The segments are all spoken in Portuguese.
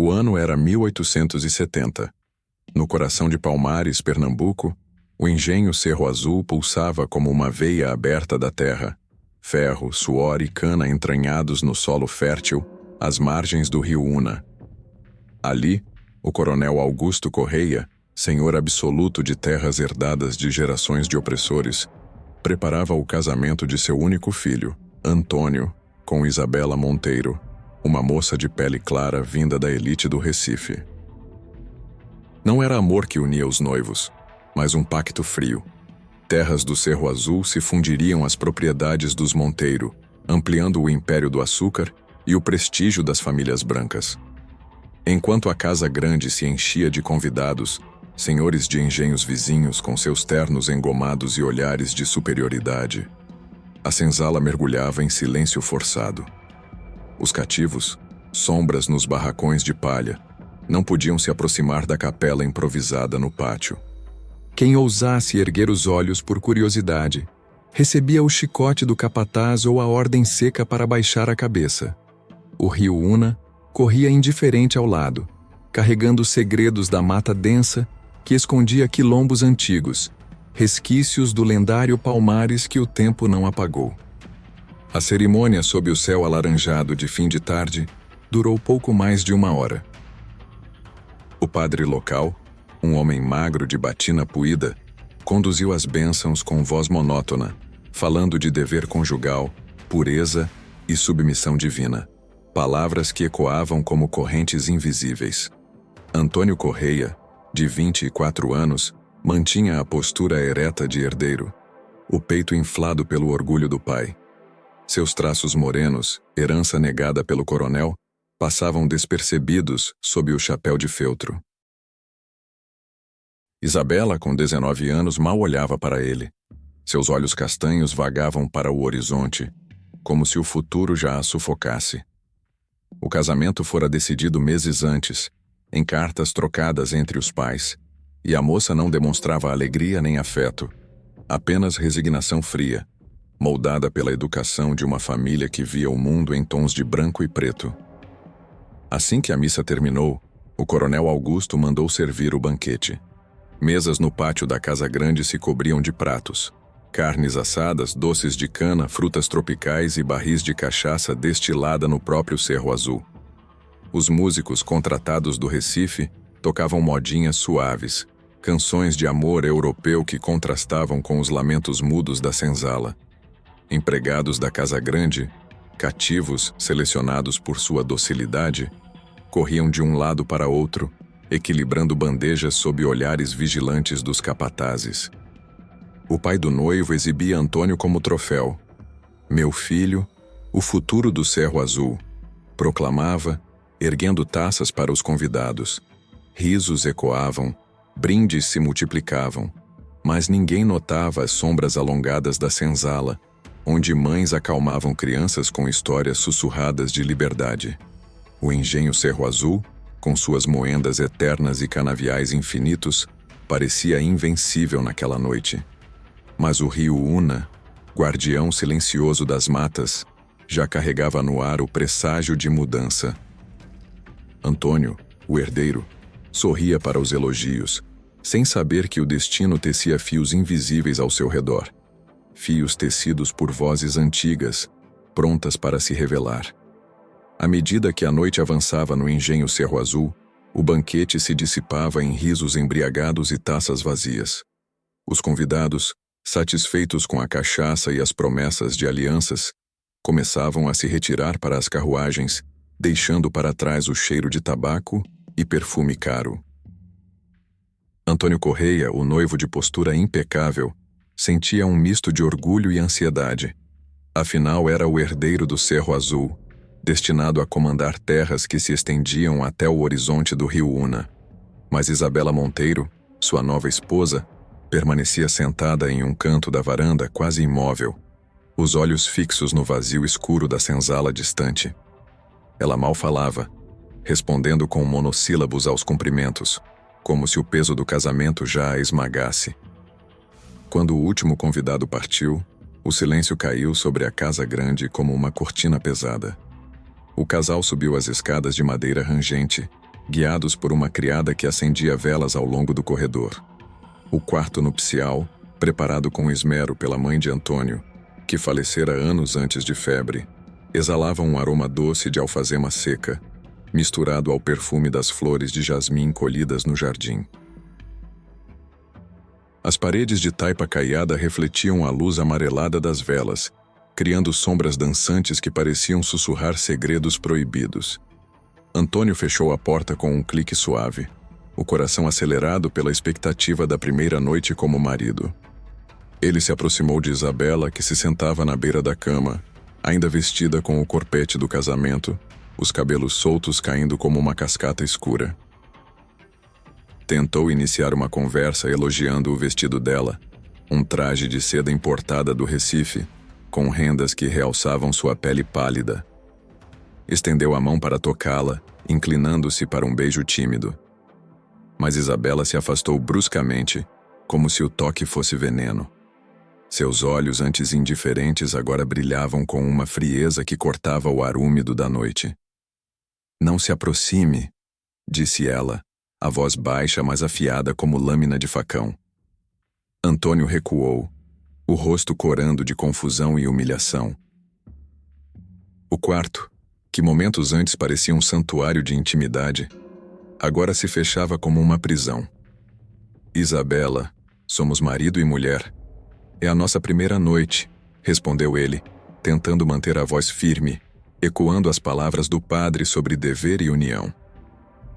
O ano era 1870. No coração de Palmares, Pernambuco, o engenho Cerro Azul pulsava como uma veia aberta da terra. Ferro, suor e cana entranhados no solo fértil, às margens do rio Una. Ali, o coronel Augusto Correia, senhor absoluto de terras herdadas de gerações de opressores, preparava o casamento de seu único filho, Antônio, com Isabela Monteiro, uma moça de pele clara vinda da elite do Recife. Não era amor que unia os noivos, mas um pacto frio. Terras do Cerro Azul se fundiriam às propriedades dos Monteiro, ampliando o império do açúcar e o prestígio das famílias brancas. Enquanto a Casa Grande se enchia de convidados, senhores de engenhos vizinhos com seus ternos engomados e olhares de superioridade, a senzala mergulhava em silêncio forçado. Os cativos, sombras nos barracões de palha, não podiam se aproximar da capela improvisada no pátio. Quem ousasse erguer os olhos por curiosidade, recebia o chicote do capataz ou a ordem seca para baixar a cabeça. O rio Una corria indiferente ao lado, carregando os segredos da mata densa que escondia quilombos antigos, resquícios do lendário Palmares que o tempo não apagou. A cerimônia sob o céu alaranjado de fim de tarde durou pouco mais de 1 hora. O padre local, um homem magro de batina puída, conduziu as bênçãos com voz monótona, falando de dever conjugal, pureza e submissão divina, palavras que ecoavam como correntes invisíveis. Antônio Correia, de 24 anos, mantinha a postura ereta de herdeiro, o peito inflado pelo orgulho do pai. Seus traços morenos, herança negada pelo coronel, passavam despercebidos sob o chapéu de feltro. Isabela, com 19 anos, mal olhava para ele. Seus olhos castanhos vagavam para o horizonte, como se o futuro já a sufocasse. O casamento fora decidido meses antes, em cartas trocadas entre os pais, e a moça não demonstrava alegria nem afeto, apenas resignação fria, moldada pela educação de uma família que via o mundo em tons de branco e preto. Assim que a missa terminou, o coronel Augusto mandou servir o banquete. Mesas no pátio da Casa Grande se cobriam de pratos. Carnes assadas, doces de cana, frutas tropicais e barris de cachaça destilada no próprio Cerro Azul. Os músicos contratados do Recife tocavam modinhas suaves, canções de amor europeu que contrastavam com os lamentos mudos da senzala. Empregados da Casa Grande, cativos selecionados por sua docilidade, corriam de um lado para outro, equilibrando bandejas sob olhares vigilantes dos capatazes. O pai do noivo exibia Antônio como troféu. "Meu filho, o futuro do Cerro Azul", proclamava, erguendo taças para os convidados. Risos ecoavam, brindes se multiplicavam, mas ninguém notava as sombras alongadas da senzala, onde mães acalmavam crianças com histórias sussurradas de liberdade. O engenho Cerro Azul, com suas moendas eternas e canaviais infinitos, parecia invencível naquela noite. Mas o rio Una, guardião silencioso das matas, já carregava no ar o presságio de mudança. Antônio, o herdeiro, sorria para os elogios, sem saber que o destino tecia fios invisíveis ao seu redor. Fios tecidos por vozes antigas, prontas para se revelar. À medida que a noite avançava no engenho Cerro Azul, o banquete se dissipava em risos embriagados e taças vazias. Os convidados, satisfeitos com a cachaça e as promessas de alianças, começavam a se retirar para as carruagens, deixando para trás o cheiro de tabaco e perfume caro. Antônio Correia, o noivo de postura impecável, sentia um misto de orgulho e ansiedade. Afinal, era o herdeiro do Cerro Azul, destinado a comandar terras que se estendiam até o horizonte do rio Una. Mas Isabela Monteiro, sua nova esposa, permanecia sentada em um canto da varanda, quase imóvel, os olhos fixos no vazio escuro da senzala distante. Ela mal falava, respondendo com monossílabos aos cumprimentos, como se o peso do casamento já a esmagasse. Quando o último convidado partiu, o silêncio caiu sobre a Casa Grande como uma cortina pesada. O casal subiu as escadas de madeira rangente, guiados por uma criada que acendia velas ao longo do corredor. O quarto nupcial, preparado com esmero pela mãe de Antônio, que falecera anos antes de febre, exalava um aroma doce de alfazema seca, misturado ao perfume das flores de jasmim colhidas no jardim. As paredes de taipa caiada refletiam a luz amarelada das velas, criando sombras dançantes que pareciam sussurrar segredos proibidos. Antônio fechou a porta com um clique suave, o coração acelerado pela expectativa da primeira noite como marido. Ele se aproximou de Isabela, que se sentava na beira da cama, ainda vestida com o corpete do casamento, os cabelos soltos caindo como uma cascata escura. Tentou iniciar uma conversa elogiando o vestido dela, um traje de seda importada do Recife, com rendas que realçavam sua pele pálida. Estendeu a mão para tocá-la, inclinando-se para um beijo tímido. Mas Isabela se afastou bruscamente, como se o toque fosse veneno. Seus olhos, antes indiferentes, agora brilhavam com uma frieza que cortava o ar úmido da noite. "Não se aproxime", disse ela, a voz baixa mas afiada como lâmina de facão. Antônio recuou, o rosto corando de confusão e humilhação. O quarto, que momentos antes parecia um santuário de intimidade, agora se fechava como uma prisão. "Isabela, somos marido e mulher. É a nossa primeira noite", respondeu ele, tentando manter a voz firme, ecoando as palavras do padre sobre dever e união.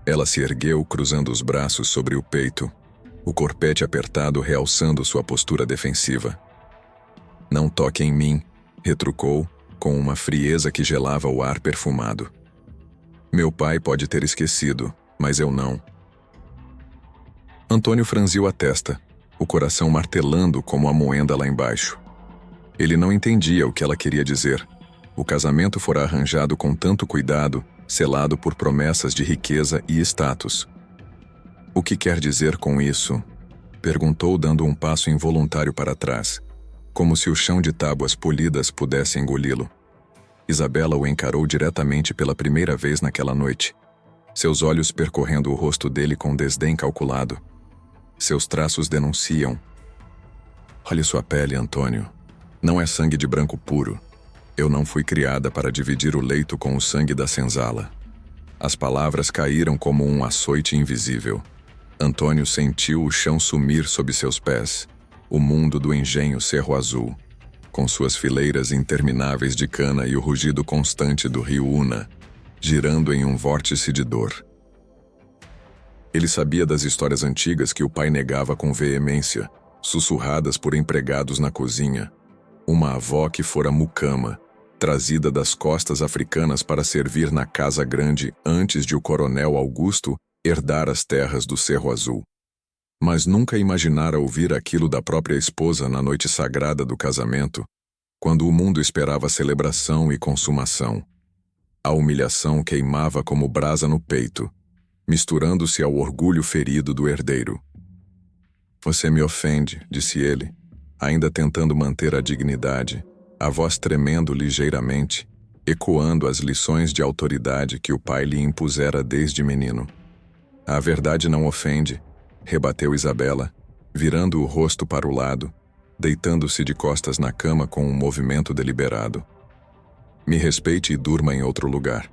Ela se ergueu, cruzando os braços sobre o peito, o corpete apertado realçando sua postura defensiva. "Não toque em mim", retrucou, com uma frieza que gelava o ar perfumado. "Meu pai pode ter esquecido, mas eu não." Antônio franziu a testa, o coração martelando como a moenda lá embaixo. Ele não entendia o que ela queria dizer. O casamento fora arranjado com tanto cuidado, selado por promessas de riqueza e status. "O que quer dizer com isso?", perguntou, dando um passo involuntário para trás, como se o chão de tábuas polidas pudesse engoli-lo. Isabela o encarou diretamente pela primeira vez naquela noite, seus olhos percorrendo o rosto dele com desdém calculado. Seus traços denunciam. "Olhe sua pele, Antônio. Não é sangue de branco puro. Eu não fui criada para dividir o leito com o sangue da senzala." As palavras caíram como um açoite invisível. Antônio sentiu o chão sumir sob seus pés, o mundo do engenho Cerro Azul, com suas fileiras intermináveis de cana e o rugido constante do rio Una, girando em um vórtice de dor. Ele sabia das histórias antigas que o pai negava com veemência, sussurradas por empregados na cozinha. Uma avó que fora mucama, trazida das costas africanas para servir na Casa Grande antes de o coronel Augusto herdar as terras do Cerro Azul. Mas nunca imaginara ouvir aquilo da própria esposa na noite sagrada do casamento, quando o mundo esperava celebração e consumação. A humilhação queimava como brasa no peito, misturando-se ao orgulho ferido do herdeiro. "Você me ofende", disse ele, ainda tentando manter a dignidade, a voz tremendo ligeiramente, ecoando as lições de autoridade que o pai lhe impusera desde menino. "A verdade não ofende", rebateu Isabela, virando o rosto para o lado, deitando-se de costas na cama com um movimento deliberado. "Me respeite e durma em outro lugar."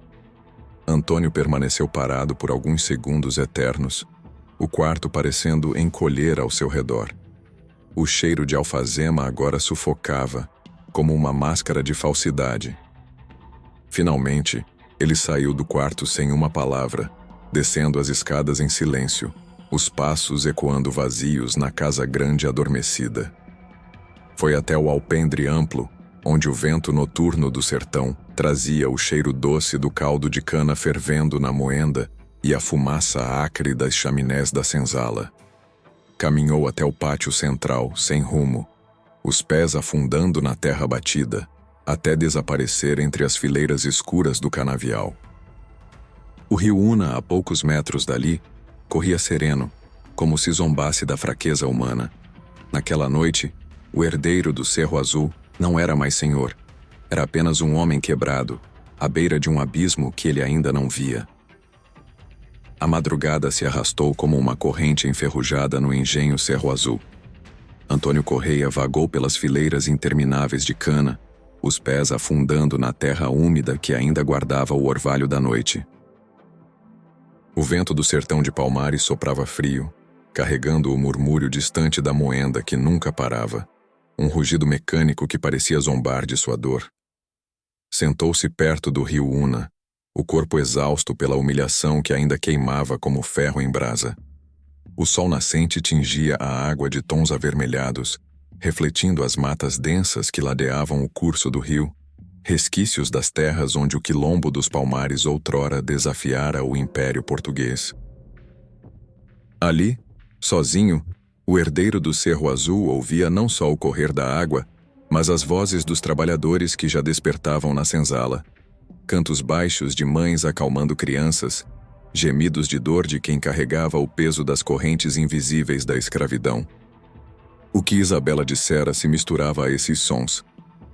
Antônio permaneceu parado por alguns segundos eternos, o quarto parecendo encolher ao seu redor. O cheiro de alfazema agora sufocava, como uma máscara de falsidade. Finalmente, ele saiu do quarto sem uma palavra, descendo as escadas em silêncio, os passos ecoando vazios na casa grande adormecida. Foi até o alpendre amplo, onde o vento noturno do sertão trazia o cheiro doce do caldo de cana fervendo na moenda e a fumaça acre das chaminés da senzala. Caminhou até o pátio central, sem rumo, os pés afundando na terra batida, até desaparecer entre as fileiras escuras do canavial. O rio Una, a poucos metros dali, corria sereno, como se zombasse da fraqueza humana. Naquela noite, o herdeiro do Cerro Azul não era mais senhor. Era apenas um homem quebrado, à beira de um abismo que ele ainda não via. A madrugada se arrastou como uma corrente enferrujada no engenho Cerro Azul. Antônio Correia vagou pelas fileiras intermináveis de cana, os pés afundando na terra úmida que ainda guardava o orvalho da noite. O vento do sertão de Palmares soprava frio, carregando o murmúrio distante da moenda que nunca parava, um rugido mecânico que parecia zombar de sua dor. Sentou-se perto do rio Una, o corpo exausto pela humilhação que ainda queimava como ferro em brasa. O sol nascente tingia a água de tons avermelhados, refletindo as matas densas que ladeavam o curso do rio, resquícios das terras onde o quilombo dos Palmares outrora desafiara o Império Português. Ali, sozinho, o herdeiro do Cerro Azul ouvia não só o correr da água, mas as vozes dos trabalhadores que já despertavam na senzala, cantos baixos de mães acalmando crianças, gemidos de dor de quem carregava o peso das correntes invisíveis da escravidão. O que Isabela dissera se misturava a esses sons,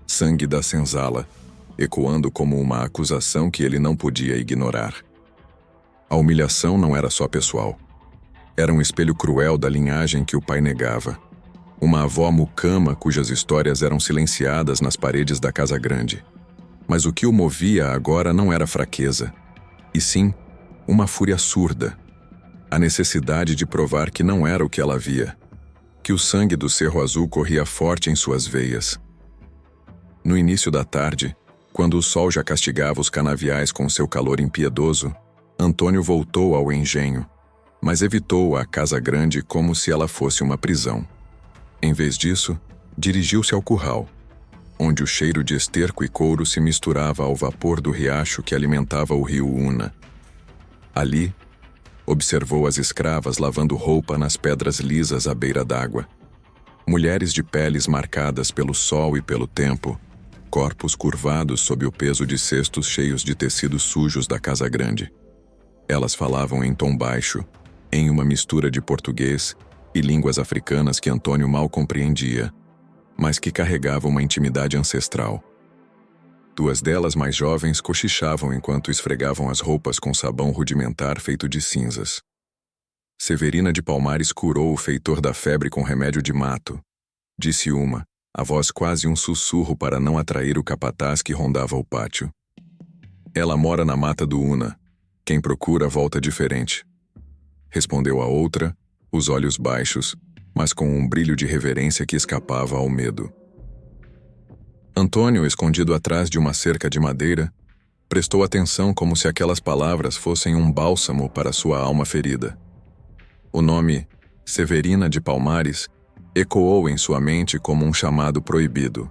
sangue da senzala, ecoando como uma acusação que ele não podia ignorar. A humilhação não era só pessoal. Era um espelho cruel da linhagem que o pai negava. Uma avó mucama cujas histórias eram silenciadas nas paredes da casa grande. Mas o que o movia agora não era fraqueza, e sim uma fúria surda. A necessidade de provar que não era o que ela via, que o sangue do Cerro Azul corria forte em suas veias. No início da tarde, quando o sol já castigava os canaviais com seu calor impiedoso, Antônio voltou ao engenho, mas evitou a casa grande como se ela fosse uma prisão. Em vez disso, dirigiu-se ao curral, onde o cheiro de esterco e couro se misturava ao vapor do riacho que alimentava o rio Una. Ali, observou as escravas lavando roupa nas pedras lisas à beira d'água. Mulheres de peles marcadas pelo sol e pelo tempo, corpos curvados sob o peso de cestos cheios de tecidos sujos da casa grande. Elas falavam em tom baixo, em uma mistura de português e línguas africanas que Antônio mal compreendia, mas que carregavam uma intimidade ancestral. Duas delas mais jovens cochichavam enquanto esfregavam as roupas com sabão rudimentar feito de cinzas. Severina de Palmares curou o feitor da febre com remédio de mato, disse uma, a voz quase um sussurro para não atrair o capataz que rondava o pátio. Ela mora na mata do Una. Quem procura volta diferente. Respondeu a outra, os olhos baixos, mas com um brilho de reverência que escapava ao medo. Antônio, escondido atrás de uma cerca de madeira, prestou atenção como se aquelas palavras fossem um bálsamo para sua alma ferida. O nome, Severina de Palmares, ecoou em sua mente como um chamado proibido.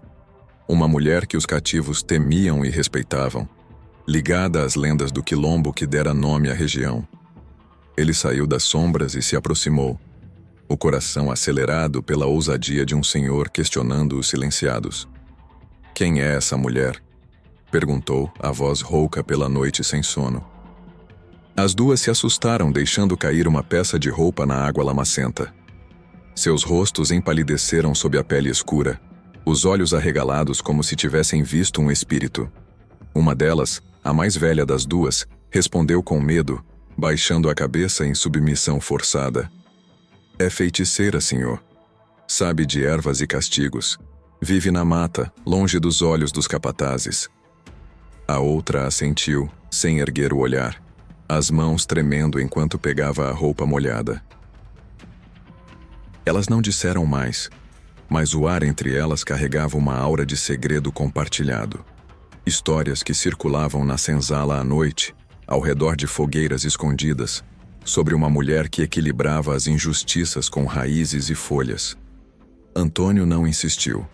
Uma mulher que os cativos temiam e respeitavam, ligada às lendas do quilombo que dera nome à região. Ele saiu das sombras e se aproximou, o coração acelerado pela ousadia de um senhor questionando os silenciados. «Quem é essa mulher?» perguntou, a voz rouca pela noite sem sono. As duas se assustaram, deixando cair uma peça de roupa na água lamacenta. Seus rostos empalideceram sob a pele escura, os olhos arregalados como se tivessem visto um espírito. Uma delas, a mais velha das duas, respondeu com medo, baixando a cabeça em submissão forçada. «É feiticeira, senhor. Sabe de ervas e castigos. Vive na mata, longe dos olhos dos capatazes.» A outra assentiu, sem erguer o olhar, as mãos tremendo enquanto pegava a roupa molhada. Elas não disseram mais, mas o ar entre elas carregava uma aura de segredo compartilhado. Histórias que circulavam na senzala à noite, ao redor de fogueiras escondidas, sobre uma mulher que equilibrava as injustiças com raízes e folhas. Antônio não insistiu.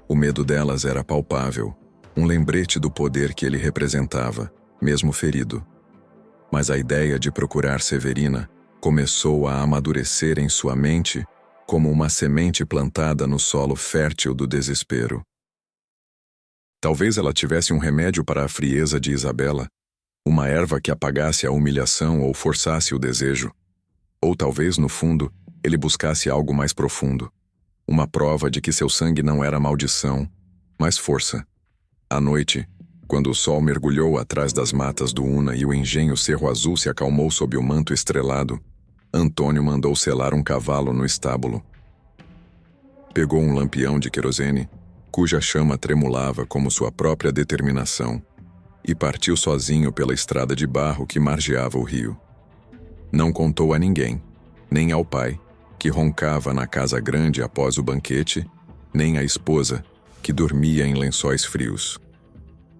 O medo delas era palpável, um lembrete do poder que ele representava, mesmo ferido. Mas a ideia de procurar Severina começou a amadurecer em sua mente como uma semente plantada no solo fértil do desespero. Talvez ela tivesse um remédio para a frieza de Isabela, uma erva que apagasse a humilhação ou forçasse o desejo. Ou talvez, no fundo, ele buscasse algo mais profundo, uma prova de que seu sangue não era maldição, mas força. À noite, Quando o sol mergulhou atrás das matas do Una e o engenho Cerro Azul se acalmou sob o manto estrelado, Antônio mandou selar um cavalo no estábulo. Pegou um lampião de querosene, cuja chama tremulava como sua própria determinação, e partiu sozinho pela estrada de barro que margeava o rio. Não contou a ninguém, nem ao pai, que roncava na casa grande após o banquete, nem à esposa, que dormia em lençóis frios.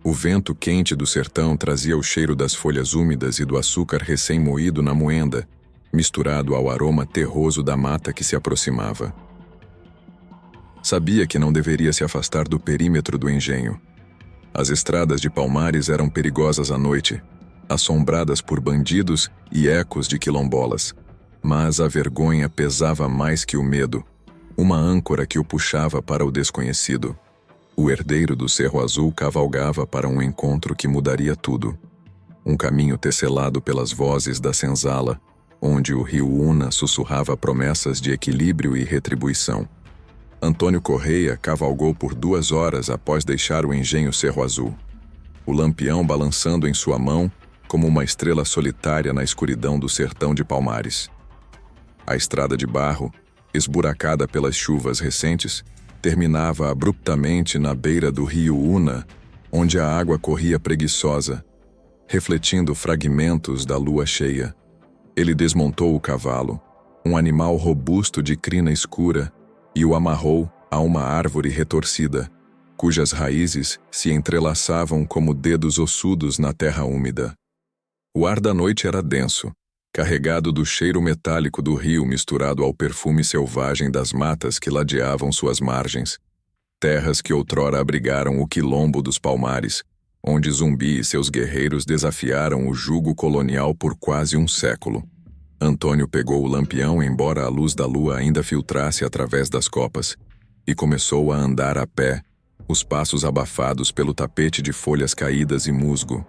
O vento quente do sertão trazia o cheiro das folhas úmidas e do açúcar recém-moído na moenda, misturado ao aroma terroso da mata que se aproximava. Sabia que não deveria se afastar do perímetro do engenho. As estradas de Palmares eram perigosas à noite, assombradas por bandidos e ecos de quilombolas. Mas a vergonha pesava mais que o medo, uma âncora que o puxava para o desconhecido. O herdeiro do Cerro Azul cavalgava para um encontro que mudaria tudo. Um caminho tecelado pelas vozes da senzala, onde o rio Una sussurrava promessas de equilíbrio e retribuição. Antônio Correia cavalgou por 2 horas após deixar o engenho Cerro Azul, o lampião balançando em sua mão como uma estrela solitária na escuridão do sertão de Palmares. A estrada de barro, esburacada pelas chuvas recentes, terminava abruptamente na beira do rio Una, onde a água corria preguiçosa, refletindo fragmentos da lua cheia. Ele desmontou o cavalo, um animal robusto de crina escura, e o amarrou a uma árvore retorcida, cujas raízes se entrelaçavam como dedos ossudos na terra úmida. O ar da noite era denso, carregado do cheiro metálico do rio misturado ao perfume selvagem das matas que ladeavam suas margens, terras que outrora abrigaram o quilombo dos Palmares, onde Zumbi e seus guerreiros desafiaram o jugo colonial por quase um século. Antônio pegou o lampião embora a luz da lua ainda filtrasse através das copas, e começou a andar a pé, os passos abafados pelo tapete de folhas caídas e musgo.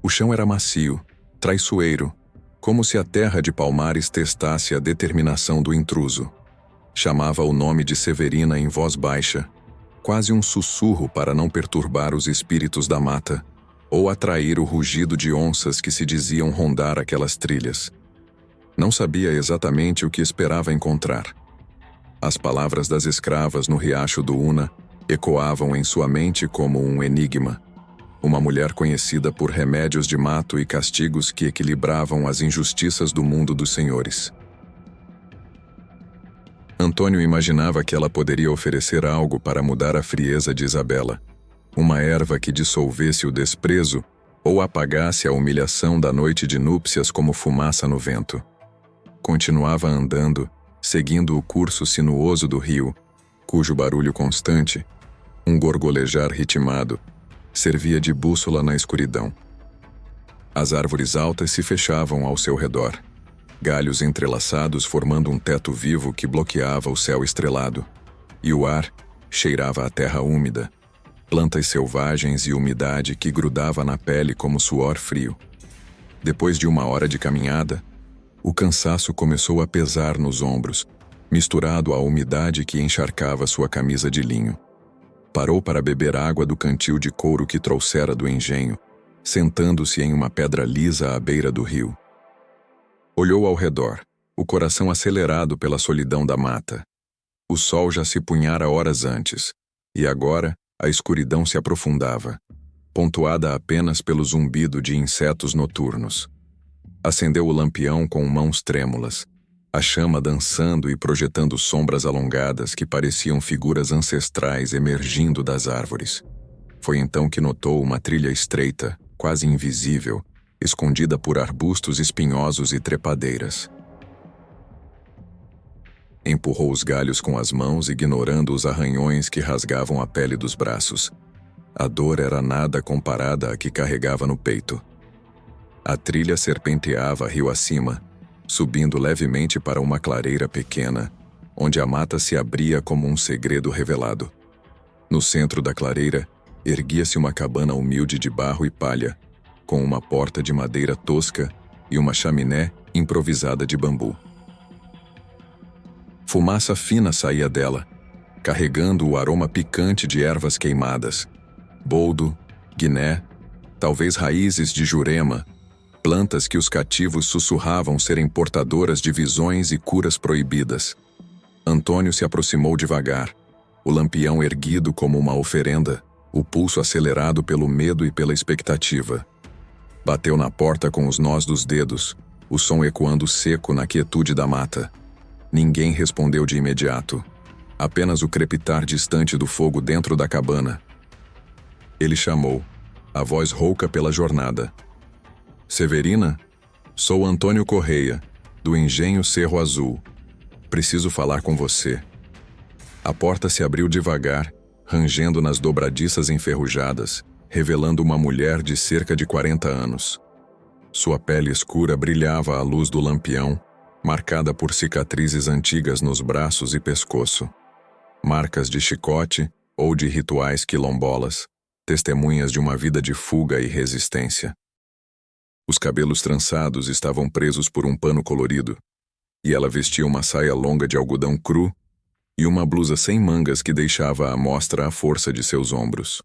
O chão era macio, traiçoeiro, como se a terra de Palmares testasse a determinação do intruso. Chamava o nome de Severina em voz baixa, quase um sussurro para não perturbar os espíritos da mata, ou atrair o rugido de onças que se diziam rondar aquelas trilhas. Não sabia exatamente o que esperava encontrar. As palavras das escravas no riacho do Una ecoavam em sua mente como um enigma. Uma mulher conhecida por remédios de mato e castigos que equilibravam as injustiças do mundo dos senhores. Antônio imaginava que ela poderia oferecer algo para mudar a frieza de Isabela, uma erva que dissolvesse o desprezo ou apagasse a humilhação da noite de núpcias como fumaça no vento. Continuava andando, seguindo o curso sinuoso do rio, cujo barulho constante, um gorgolejar ritmado, servia de bússola na escuridão. As árvores altas se fechavam ao seu redor, galhos entrelaçados formando um teto vivo que bloqueava o céu estrelado, e o ar cheirava a terra úmida, plantas selvagens e umidade que grudava na pele como suor frio. Depois de 1 hora de caminhada, o cansaço começou a pesar nos ombros, misturado à umidade que encharcava sua camisa de linho. Parou para beber água do cantil de couro que trouxera do engenho, sentando-se em uma pedra lisa à beira do rio. Olhou ao redor, o coração acelerado pela solidão da mata. O sol já se punhara horas antes, e agora a escuridão se aprofundava, pontuada apenas pelo zumbido de insetos noturnos. Acendeu o lampião com mãos trêmulas, a chama dançando e projetando sombras alongadas que pareciam figuras ancestrais emergindo das árvores. Foi então que notou uma trilha estreita, quase invisível, escondida por arbustos espinhosos e trepadeiras. Empurrou os galhos com as mãos, ignorando os arranhões que rasgavam a pele dos braços. A dor era nada comparada à que carregava no peito. A trilha serpenteava rio acima, subindo levemente para uma clareira pequena, onde a mata se abria como um segredo revelado. No centro da clareira, erguia-se uma cabana humilde de barro e palha, com uma porta de madeira tosca e uma chaminé improvisada de bambu. Fumaça fina saía dela, carregando o aroma picante de ervas queimadas, boldo, guiné, talvez raízes de jurema, plantas que os cativos sussurravam serem portadoras de visões e curas proibidas. Antônio se aproximou devagar, o lampião erguido como uma oferenda, o pulso acelerado pelo medo e pela expectativa. Bateu na porta com os nós dos dedos, o som ecoando seco na quietude da mata. Ninguém respondeu de imediato. Apenas o crepitar distante do fogo dentro da cabana. Ele chamou, a voz rouca pela jornada. Severina? Sou Antônio Correia, do Engenho Cerro Azul. Preciso falar com você. A porta se abriu devagar, rangendo nas dobradiças enferrujadas, revelando uma mulher de cerca de 40 anos. Sua pele escura brilhava à luz do lampião, marcada por cicatrizes antigas nos braços e pescoço. Marcas de chicote ou de rituais quilombolas, testemunhas de uma vida de fuga e resistência. Os cabelos trançados estavam presos por um pano colorido, e ela vestia uma saia longa de algodão cru e uma blusa sem mangas que deixava à mostra a força de seus ombros.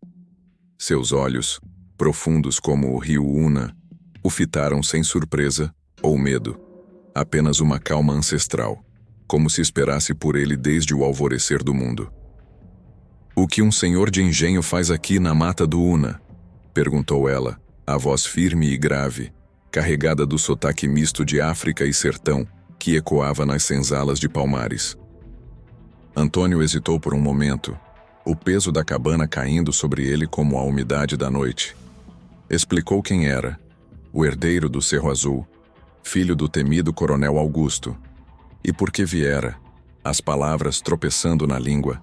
Seus olhos, profundos como o rio Una, o fitaram sem surpresa ou medo, apenas uma calma ancestral, como se esperasse por ele desde o alvorecer do mundo. "O que um senhor de engenho faz aqui na mata do Una?" perguntou ela, a voz firme e grave, carregada do sotaque misto de África e sertão, que ecoava nas senzalas de Palmares. Antônio hesitou por um momento, o peso da cabana caindo sobre ele como a umidade da noite. Explicou quem era, o herdeiro do Cerro Azul, filho do temido Coronel Augusto, e por que viera, as palavras tropeçando na língua,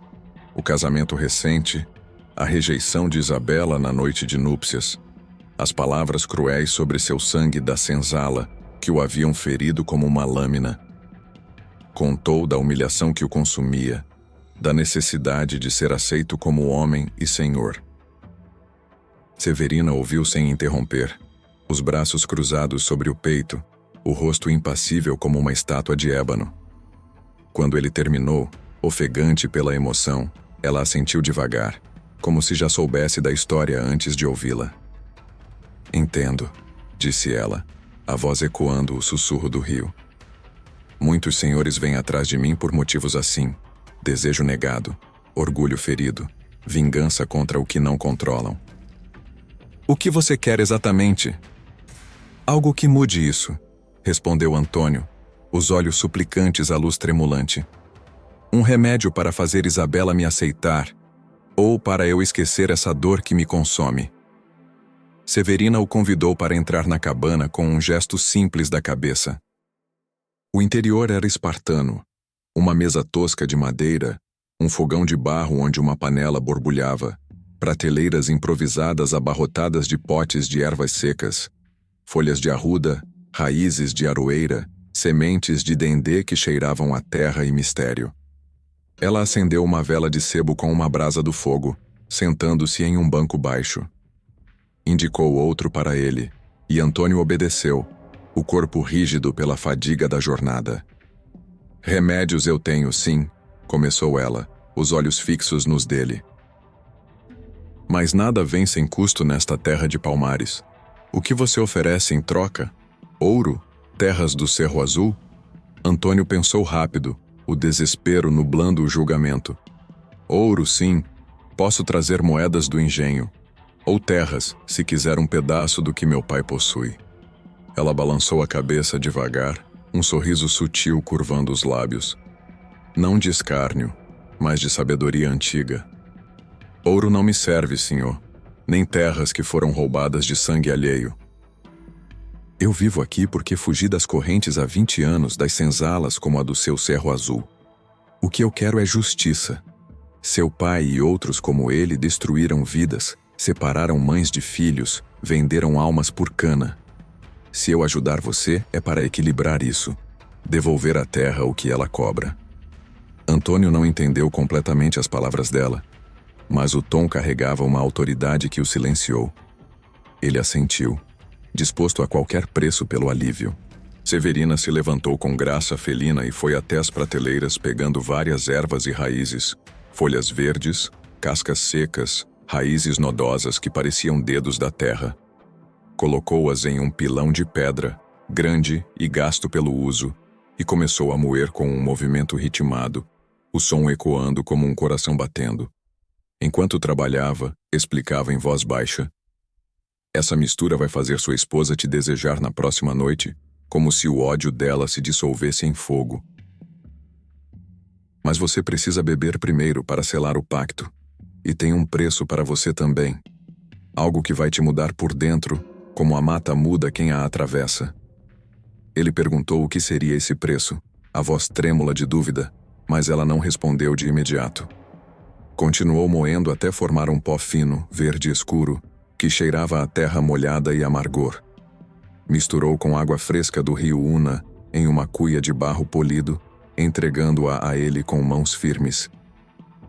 o casamento recente, a rejeição de Isabela na noite de núpcias, as palavras cruéis sobre seu sangue da senzala que o haviam ferido como uma lâmina. Contou da humilhação que o consumia, da necessidade de ser aceito como homem e senhor. Severina ouviu sem interromper, os braços cruzados sobre o peito, o rosto impassível como uma estátua de ébano. Quando ele terminou, ofegante pela emoção, ela assentiu devagar, como se já soubesse da história antes de ouvi-la. "Entendo", disse ela, a voz ecoando o sussurro do rio. "Muitos senhores vêm atrás de mim por motivos assim: desejo negado, orgulho ferido, vingança contra o que não controlam." "O que você quer exatamente?" "Algo que mude isso", respondeu Antônio, os olhos suplicantes à luz tremulante. "Um remédio para fazer Isabela me aceitar, ou para eu esquecer essa dor que me consome." Severina o convidou para entrar na cabana com um gesto simples da cabeça. O interior era espartano, uma mesa tosca de madeira, um fogão de barro onde uma panela borbulhava, prateleiras improvisadas abarrotadas de potes de ervas secas, folhas de arruda, raízes de aroeira, sementes de dendê que cheiravam a terra e mistério. Ela acendeu uma vela de sebo com uma brasa do fogo, sentando-se em um banco baixo. Indicou outro para ele, e Antônio obedeceu, o corpo rígido pela fadiga da jornada. "Remédios eu tenho, sim", começou ela, os olhos fixos nos dele. "Mas nada vem sem custo nesta terra de Palmares. O que você oferece em troca? Ouro? Terras do Cerro Azul?" Antônio pensou rápido, o desespero nublando o julgamento. "Ouro, sim. Posso trazer moedas do engenho. Ou terras, se quiser um pedaço do que meu pai possui." Ela balançou a cabeça devagar, um sorriso sutil curvando os lábios. Não de escárnio, mas de sabedoria antiga. "Ouro não me serve, senhor, nem terras que foram roubadas de sangue alheio. Eu vivo aqui porque fugi das correntes há 20 anos, das senzalas como a do seu Cerro Azul. O que eu quero é justiça. Seu pai e outros como ele destruíram vidas, separaram mães de filhos, venderam almas por cana. Se eu ajudar você, é para equilibrar isso, devolver à terra o que ela cobra." Antônio não entendeu completamente as palavras dela, mas o tom carregava uma autoridade que o silenciou. Ele assentiu, disposto a qualquer preço pelo alívio. Severina se levantou com graça felina e foi até as prateleiras pegando várias ervas e raízes, folhas verdes, cascas secas, raízes nodosas que pareciam dedos da terra. Colocou-as em um pilão de pedra, grande e gasto pelo uso, e começou a moer com um movimento ritmado, o som ecoando como um coração batendo. Enquanto trabalhava, explicava em voz baixa: "Essa mistura vai fazer sua esposa te desejar na próxima noite, como se o ódio dela se dissolvesse em fogo. Mas você precisa beber primeiro para selar o pacto. E tem um preço para você também. Algo que vai te mudar por dentro, como a mata muda quem a atravessa." Ele perguntou o que seria esse preço, a voz trêmula de dúvida, mas ela não respondeu de imediato. Continuou moendo até formar um pó fino, verde escuro, que cheirava a terra molhada e amargor. Misturou com água fresca do rio Una, em uma cuia de barro polido, entregando-a a ele com mãos firmes.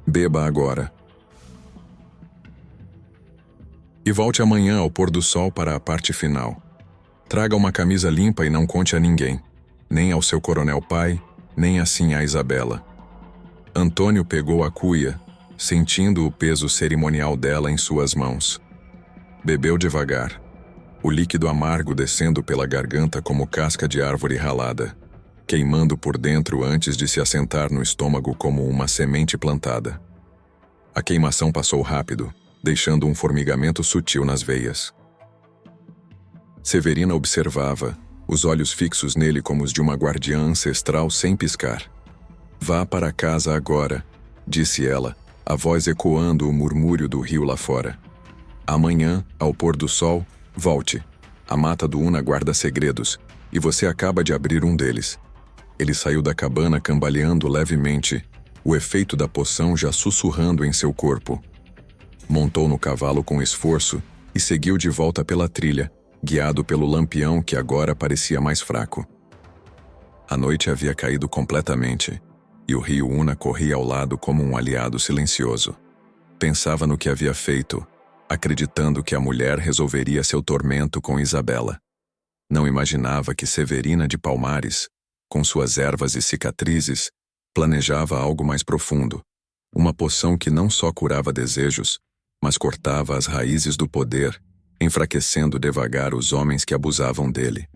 "Beba agora. E volte amanhã ao pôr do sol para a parte final. Traga uma camisa limpa e não conte a ninguém, nem ao seu coronel pai, nem assim a Isabela." Antônio pegou a cuia, sentindo o peso cerimonial dela em suas mãos. Bebeu devagar, o líquido amargo descendo pela garganta como casca de árvore ralada, queimando por dentro antes de se assentar no estômago como uma semente plantada. A queimação passou rápido, deixando um formigamento sutil nas veias. Severina observava, os olhos fixos nele como os de uma guardiã ancestral sem piscar. "Vá para casa agora", disse ela, a voz ecoando o murmúrio do rio lá fora. "Amanhã, ao pôr do sol, volte. A mata do Una guarda segredos, e você acaba de abrir um deles." Ele saiu da cabana cambaleando levemente, o efeito da poção já sussurrando em seu corpo. Montou no cavalo com esforço e seguiu de volta pela trilha, guiado pelo lampião que agora parecia mais fraco. A noite havia caído completamente, e o rio Una corria ao lado como um aliado silencioso. Pensava no que havia feito, acreditando que a mulher resolveria seu tormento com Isabela. Não imaginava que Severina de Palmares, com suas ervas e cicatrizes, planejava algo mais profundo, uma poção que não só curava desejos, mas cortava as raízes do poder, enfraquecendo devagar os homens que abusavam dele.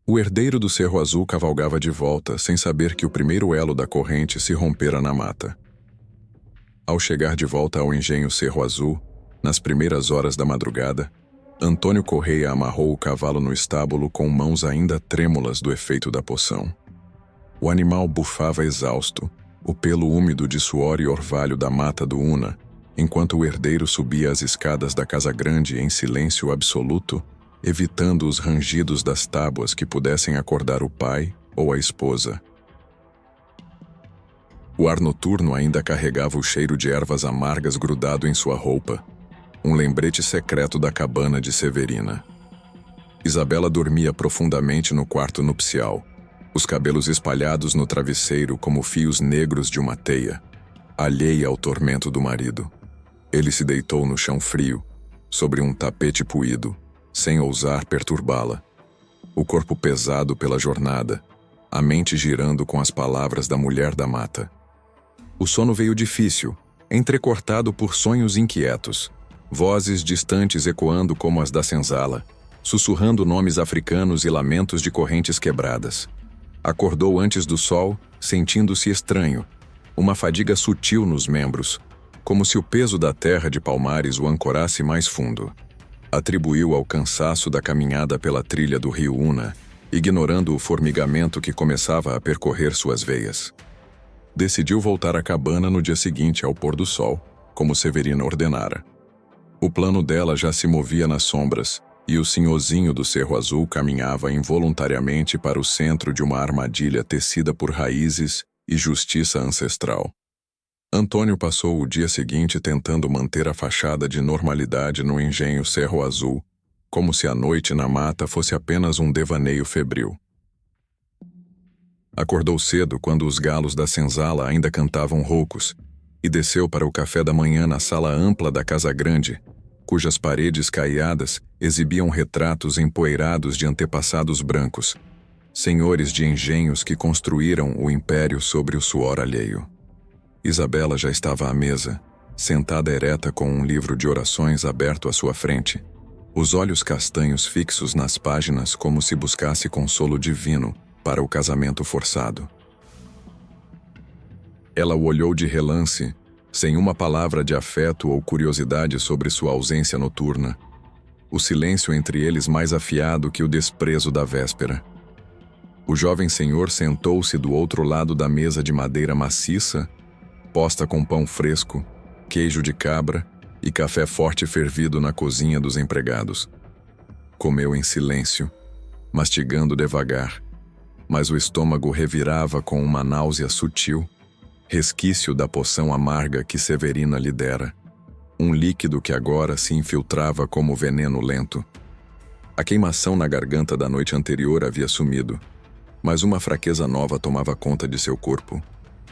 O herdeiro do Cerro Azul cavalgava de volta, sem saber que o primeiro elo da corrente se rompera na mata. Ao chegar de volta ao engenho Cerro Azul, nas primeiras horas da madrugada, Antônio Correia amarrou o cavalo no estábulo com mãos ainda trêmulas do efeito da poção. O animal bufava exausto, o pelo úmido de suor e orvalho da mata do Una, enquanto o herdeiro subia as escadas da casa grande em silêncio absoluto, evitando os rangidos das tábuas que pudessem acordar o pai ou a esposa. O ar noturno ainda carregava o cheiro de ervas amargas grudado em sua roupa, um lembrete secreto da cabana de Severina. Isabela dormia profundamente no quarto nupcial, os cabelos espalhados no travesseiro como fios negros de uma teia, alheia ao tormento do marido. Ele se deitou no chão frio, sobre um tapete puído, sem ousar perturbá-la. O corpo pesado pela jornada, a mente girando com as palavras da mulher da mata. O sono veio difícil, entrecortado por sonhos inquietos, vozes distantes ecoando como as da senzala, sussurrando nomes africanos e lamentos de correntes quebradas. Acordou antes do sol, sentindo-se estranho, uma fadiga sutil nos membros, como se o peso da terra de Palmares o ancorasse mais fundo. Atribuiu ao cansaço da caminhada pela trilha do rio Una, ignorando o formigamento que começava a percorrer suas veias. Decidiu voltar à cabana no dia seguinte ao pôr do sol, como Severina ordenara. O plano dela já se movia nas sombras, e o senhorzinho do Cerro Azul caminhava involuntariamente para o centro de uma armadilha tecida por raízes e justiça ancestral. Antônio passou o dia seguinte tentando manter a fachada de normalidade no engenho Cerro Azul, como se a noite na mata fosse apenas um devaneio febril. Acordou cedo quando os galos da senzala ainda cantavam roucos, e desceu para o café da manhã na sala ampla da casa grande, cujas paredes caiadas exibiam retratos empoeirados de antepassados brancos, senhores de engenhos que construíram o império sobre o suor alheio. Isabela já estava à mesa, sentada ereta com um livro de orações aberto à sua frente, os olhos castanhos fixos nas páginas como se buscasse consolo divino para o casamento forçado. Ela o olhou de relance, sem uma palavra de afeto ou curiosidade sobre sua ausência noturna, o silêncio entre eles mais afiado que o desprezo da véspera. O jovem senhor sentou-se do outro lado da mesa de madeira maciça, posta com pão fresco, queijo de cabra e café forte fervido na cozinha dos empregados. Comeu em silêncio, mastigando devagar, mas o estômago revirava com uma náusea sutil, resquício da poção amarga que Severina lhe dera, um líquido que agora se infiltrava como veneno lento. A queimação na garganta da noite anterior havia sumido, mas uma fraqueza nova tomava conta de seu corpo.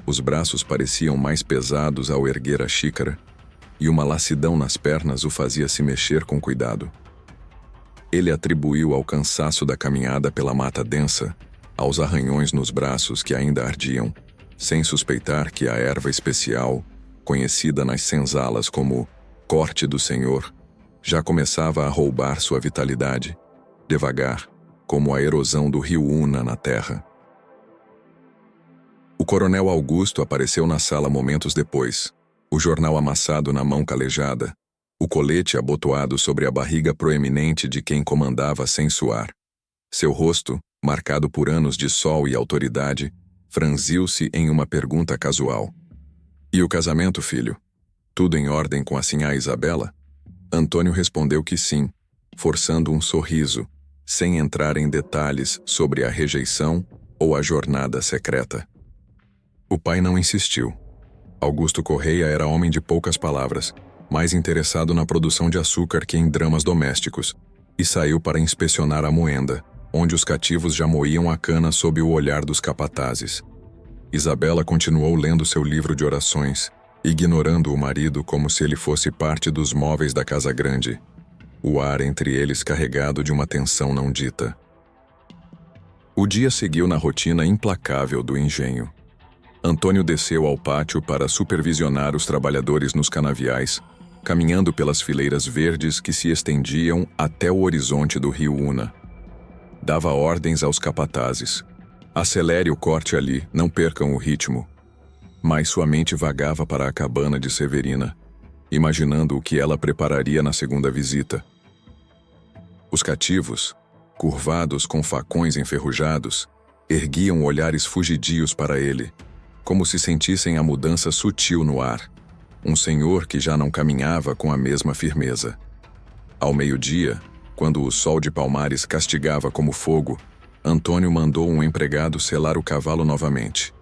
Os braços pareciam mais pesados ao erguer a xícara, e uma lassidão nas pernas o fazia se mexer com cuidado. Ele atribuiu ao cansaço da caminhada pela mata densa, aos arranhões nos braços que ainda ardiam, sem suspeitar que a erva especial, conhecida nas senzalas como corte do Senhor, já começava a roubar sua vitalidade, devagar, como a erosão do rio Una na terra. O coronel Augusto apareceu na sala momentos depois, o jornal amassado na mão calejada, o colete abotoado sobre a barriga proeminente de quem comandava sem suar. Seu rosto, marcado por anos de sol e autoridade, franziu-se em uma pergunta casual. "E o casamento, filho? Tudo em ordem com a sinhá Isabela?" Antônio respondeu que sim, forçando um sorriso, sem entrar em detalhes sobre a rejeição ou a jornada secreta. O pai não insistiu. Augusto Correia era homem de poucas palavras, mais interessado na produção de açúcar que em dramas domésticos, e saiu para inspecionar a moenda, onde os cativos já moíam a cana sob o olhar dos capatazes. Isabela continuou lendo seu livro de orações, ignorando o marido como se ele fosse parte dos móveis da casa grande, o ar entre eles carregado de uma tensão não dita. O dia seguiu na rotina implacável do engenho. Antônio desceu ao pátio para supervisionar os trabalhadores nos canaviais, caminhando pelas fileiras verdes que se estendiam até o horizonte do rio Una. Dava ordens aos capatazes. "Acelere o corte ali, não percam o ritmo." Mas sua mente vagava para a cabana de Severina, imaginando o que ela prepararia na segunda visita. Os cativos, curvados com facões enferrujados, erguiam olhares fugidios para ele, como se sentissem a mudança sutil no ar, um senhor que já não caminhava com a mesma firmeza. Ao meio-dia, quando o sol de Palmares castigava como fogo, Antônio mandou um empregado selar o cavalo novamente.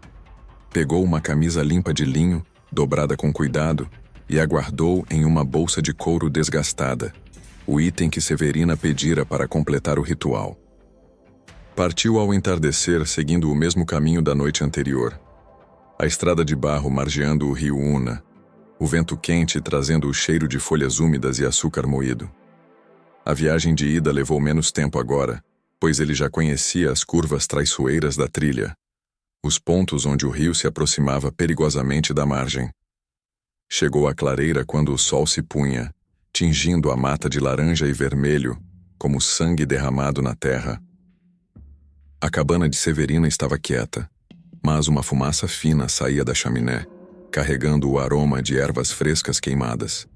Pegou uma camisa limpa de linho, dobrada com cuidado, e a guardou em uma bolsa de couro desgastada, o item que Severina pedira para completar o ritual. Partiu ao entardecer seguindo o mesmo caminho da noite anterior. A estrada de barro margeando o rio Una, o vento quente trazendo o cheiro de folhas úmidas e açúcar moído. A viagem de ida levou menos tempo agora, pois ele já conhecia as curvas traiçoeiras da trilha, os pontos onde o rio se aproximava perigosamente da margem. Chegou à clareira quando o sol se punha, tingindo a mata de laranja e vermelho, como sangue derramado na terra. A cabana de Severina estava quieta, mas uma fumaça fina saía da chaminé, carregando o aroma de ervas frescas queimadas.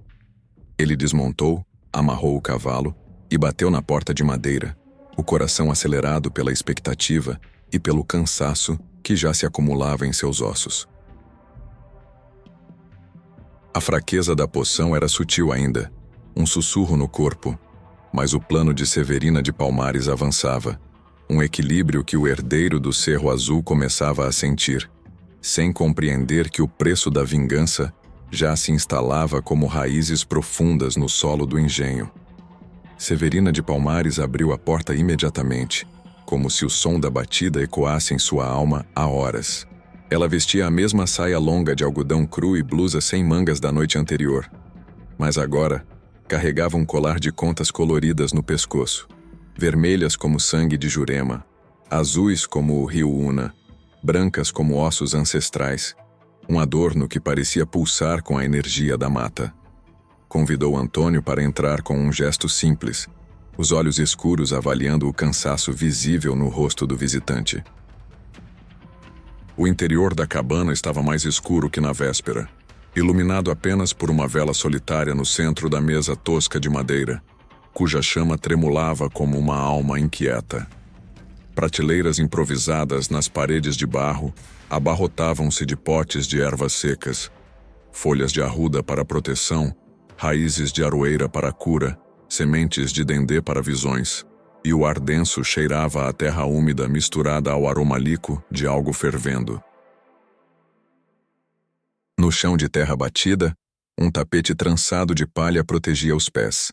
Ele desmontou, amarrou o cavalo e bateu na porta de madeira, o coração acelerado pela expectativa e pelo cansaço que já se acumulava em seus ossos. A fraqueza da poção era sutil ainda, um sussurro no corpo, mas o plano de Severina de Palmares avançava, um equilíbrio que o herdeiro do Cerro Azul começava a sentir, sem compreender que o preço da vingança já se instalava como raízes profundas no solo do engenho. Severina de Palmares abriu a porta imediatamente, como se o som da batida ecoasse em sua alma há horas. Ela vestia a mesma saia longa de algodão cru e blusa sem mangas da noite anterior, mas agora carregava um colar de contas coloridas no pescoço, vermelhas como sangue de Jurema, azuis como o rio Una, brancas como ossos ancestrais, um adorno que parecia pulsar com a energia da mata. Convidou Antônio para entrar com um gesto simples, os olhos escuros avaliando o cansaço visível no rosto do visitante. O interior da cabana estava mais escuro que na véspera, iluminado apenas por uma vela solitária no centro da mesa tosca de madeira, cuja chama tremulava como uma alma inquieta. Prateleiras improvisadas nas paredes de barro abarrotavam-se de potes de ervas secas, folhas de arruda para proteção, raízes de aroeira para cura, sementes de dendê para visões, e o ar denso cheirava a terra úmida misturada ao aroma líquido de algo fervendo. No chão de terra batida, um tapete trançado de palha protegia os pés,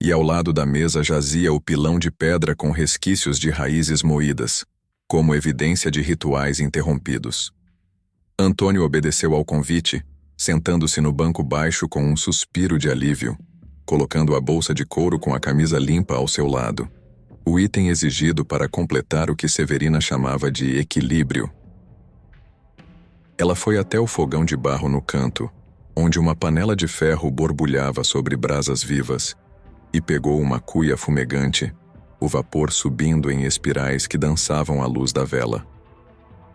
e ao lado da mesa jazia o pilão de pedra com resquícios de raízes moídas, como evidência de rituais interrompidos. Antônio obedeceu ao convite, sentando-se no banco baixo com um suspiro de alívio, colocando a bolsa de couro com a camisa limpa ao seu lado, o item exigido para completar o que Severina chamava de equilíbrio. Ela foi até o fogão de barro no canto, onde uma panela de ferro borbulhava sobre brasas vivas, e pegou uma cuia fumegante, o vapor subindo em espirais que dançavam à luz da vela.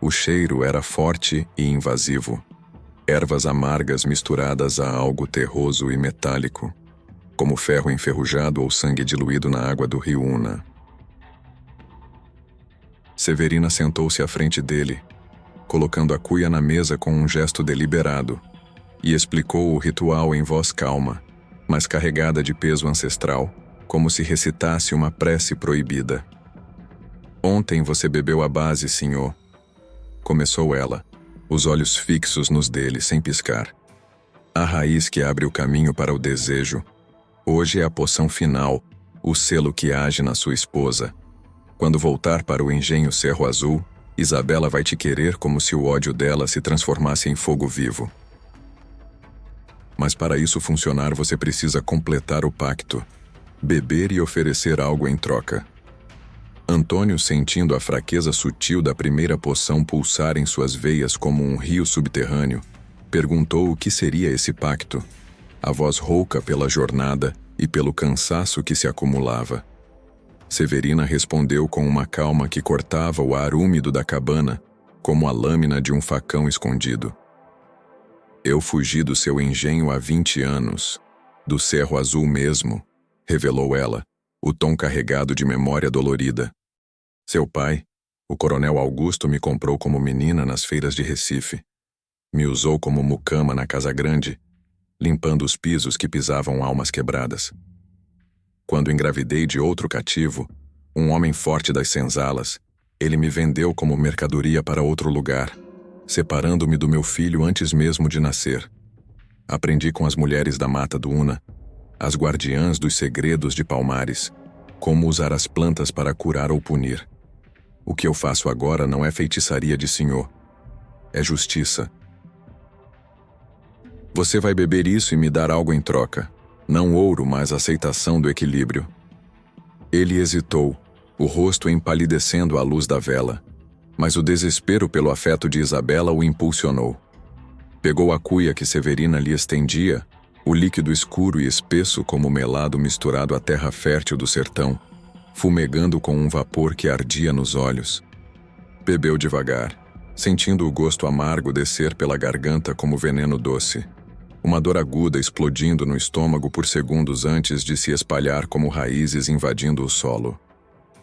O cheiro era forte e invasivo, ervas amargas misturadas a algo terroso e metálico, como ferro enferrujado ou sangue diluído na água do rio Una. Severina sentou-se à frente dele, colocando a cuia na mesa com um gesto deliberado, e explicou o ritual em voz calma, mas carregada de peso ancestral, como se recitasse uma prece proibida. "Ontem você bebeu a base, senhor", começou ela, os olhos fixos nos dele sem piscar. "A raiz que abre o caminho para o desejo. Hoje é a poção final, o selo que age na sua esposa. Quando voltar para o engenho Cerro Azul, Isabela vai te querer como se o ódio dela se transformasse em fogo vivo. Mas para isso funcionar você precisa completar o pacto, beber e oferecer algo em troca." Antônio, sentindo a fraqueza sutil da primeira poção pulsar em suas veias como um rio subterrâneo, perguntou o que seria esse pacto, a voz rouca pela jornada e pelo cansaço que se acumulava. Severina respondeu com uma calma que cortava o ar úmido da cabana, como a lâmina de um facão escondido. "Eu fugi do seu engenho há 20 anos, do Cerro Azul mesmo", revelou ela, o tom carregado de memória dolorida. "Seu pai, o coronel Augusto, me comprou como menina nas feiras de Recife. Me usou como mucama na Casa Grande, limpando os pisos que pisavam almas quebradas. Quando engravidei de outro cativo, um homem forte das senzalas, ele me vendeu como mercadoria para outro lugar, separando-me do meu filho antes mesmo de nascer. Aprendi com as mulheres da Mata do Una, as guardiãs dos segredos de Palmares, como usar as plantas para curar ou punir. O que eu faço agora não é feitiçaria de senhor, é justiça. Você vai beber isso e me dar algo em troca. Não ouro, mas aceitação do equilíbrio." Ele hesitou, o rosto empalidecendo à luz da vela, mas o desespero pelo afeto de Isabela o impulsionou. Pegou a cuia que Severina lhe estendia, o líquido escuro e espesso como melado misturado à terra fértil do sertão, fumegando com um vapor que ardia nos olhos. Bebeu devagar, sentindo o gosto amargo descer pela garganta como veneno doce. Uma dor aguda explodindo no estômago por segundos antes de se espalhar como raízes invadindo o solo.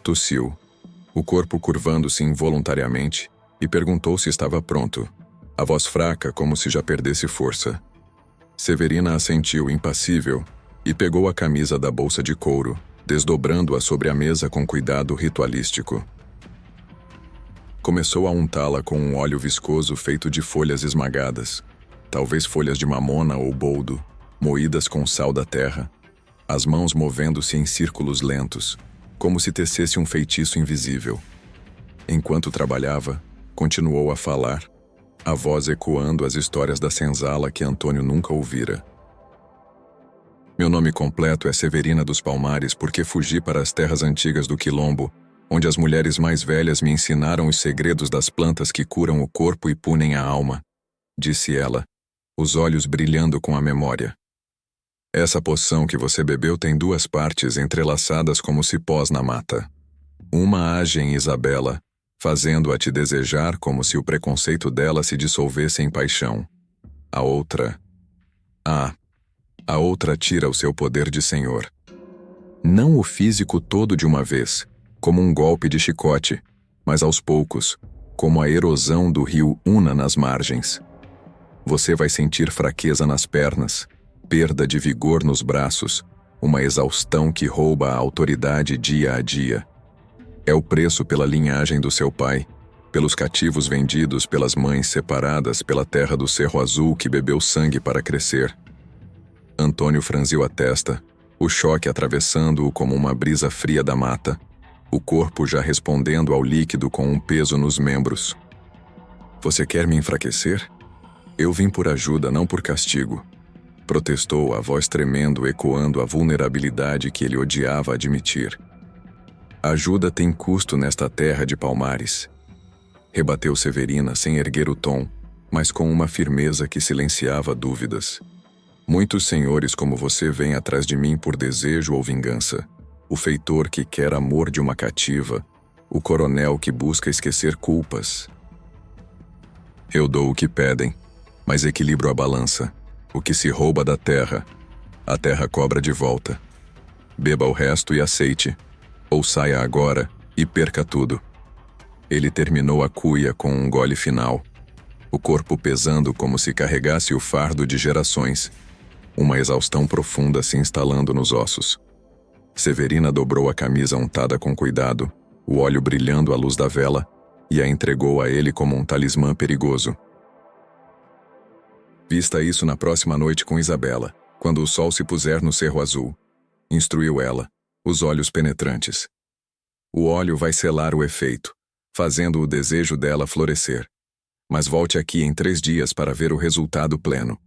Tossiu, o corpo curvando-se involuntariamente, e perguntou se estava pronto, a voz fraca como se já perdesse força. Severina assentiu impassível e pegou a camisa da bolsa de couro, desdobrando-a sobre a mesa com cuidado ritualístico. Começou a untá-la com um óleo viscoso feito de folhas esmagadas, talvez folhas de mamona ou boldo, moídas com sal da terra, as mãos movendo-se em círculos lentos, como se tecesse um feitiço invisível. Enquanto trabalhava, continuou a falar, a voz ecoando as histórias da senzala que Antônio nunca ouvira. "Meu nome completo é Severina dos Palmares porque fugi para as terras antigas do Quilombo, onde as mulheres mais velhas me ensinaram os segredos das plantas que curam o corpo e punem a alma. disse ela, os olhos brilhando com a memória. Essa poção que você bebeu tem duas partes entrelaçadas como cipós na mata. Uma age em Isabela, fazendo-a te desejar como se o preconceito dela se dissolvesse em paixão. A outra tira o seu poder de senhor. Não o físico todo de uma vez, como um golpe de chicote, mas aos poucos, como a erosão do rio Una nas margens. Você vai sentir fraqueza nas pernas, perda de vigor nos braços, uma exaustão que rouba a autoridade dia a dia. É o preço pela linhagem do seu pai, pelos cativos vendidos pelas mães separadas pela terra do Cerro Azul que bebeu sangue para crescer. Antônio franziu a testa, o choque atravessando-o como uma brisa fria da mata, o corpo já respondendo ao líquido com um peso nos membros. Você quer me enfraquecer? Eu vim por ajuda, não por castigo. Protestou, a voz tremendo, ecoando a vulnerabilidade que ele odiava admitir. Ajuda tem custo nesta terra de Palmares. Rebateu Severina sem erguer o tom, mas com uma firmeza que silenciava dúvidas. Muitos senhores como você vêm atrás de mim por desejo ou vingança. O feitor que quer amor de uma cativa, o coronel que busca esquecer culpas. Eu dou o que pedem, mas equilibro a balança. O que se rouba da terra, a terra cobra de volta. Beba o resto e aceite, ou saia agora e perca tudo. Ele terminou a cuia com um gole final, o corpo pesando como se carregasse o fardo de gerações, uma exaustão profunda se instalando nos ossos. Severina dobrou a camisa untada com cuidado, o óleo brilhando à luz da vela, e a entregou a ele como um talismã perigoso. Vista isso na próxima noite com Isabela, quando o sol se puser no Cerro Azul, instruiu ela, os olhos penetrantes. O óleo vai selar o efeito, fazendo o desejo dela florescer. Mas volte aqui em 3 dias para ver o resultado pleno.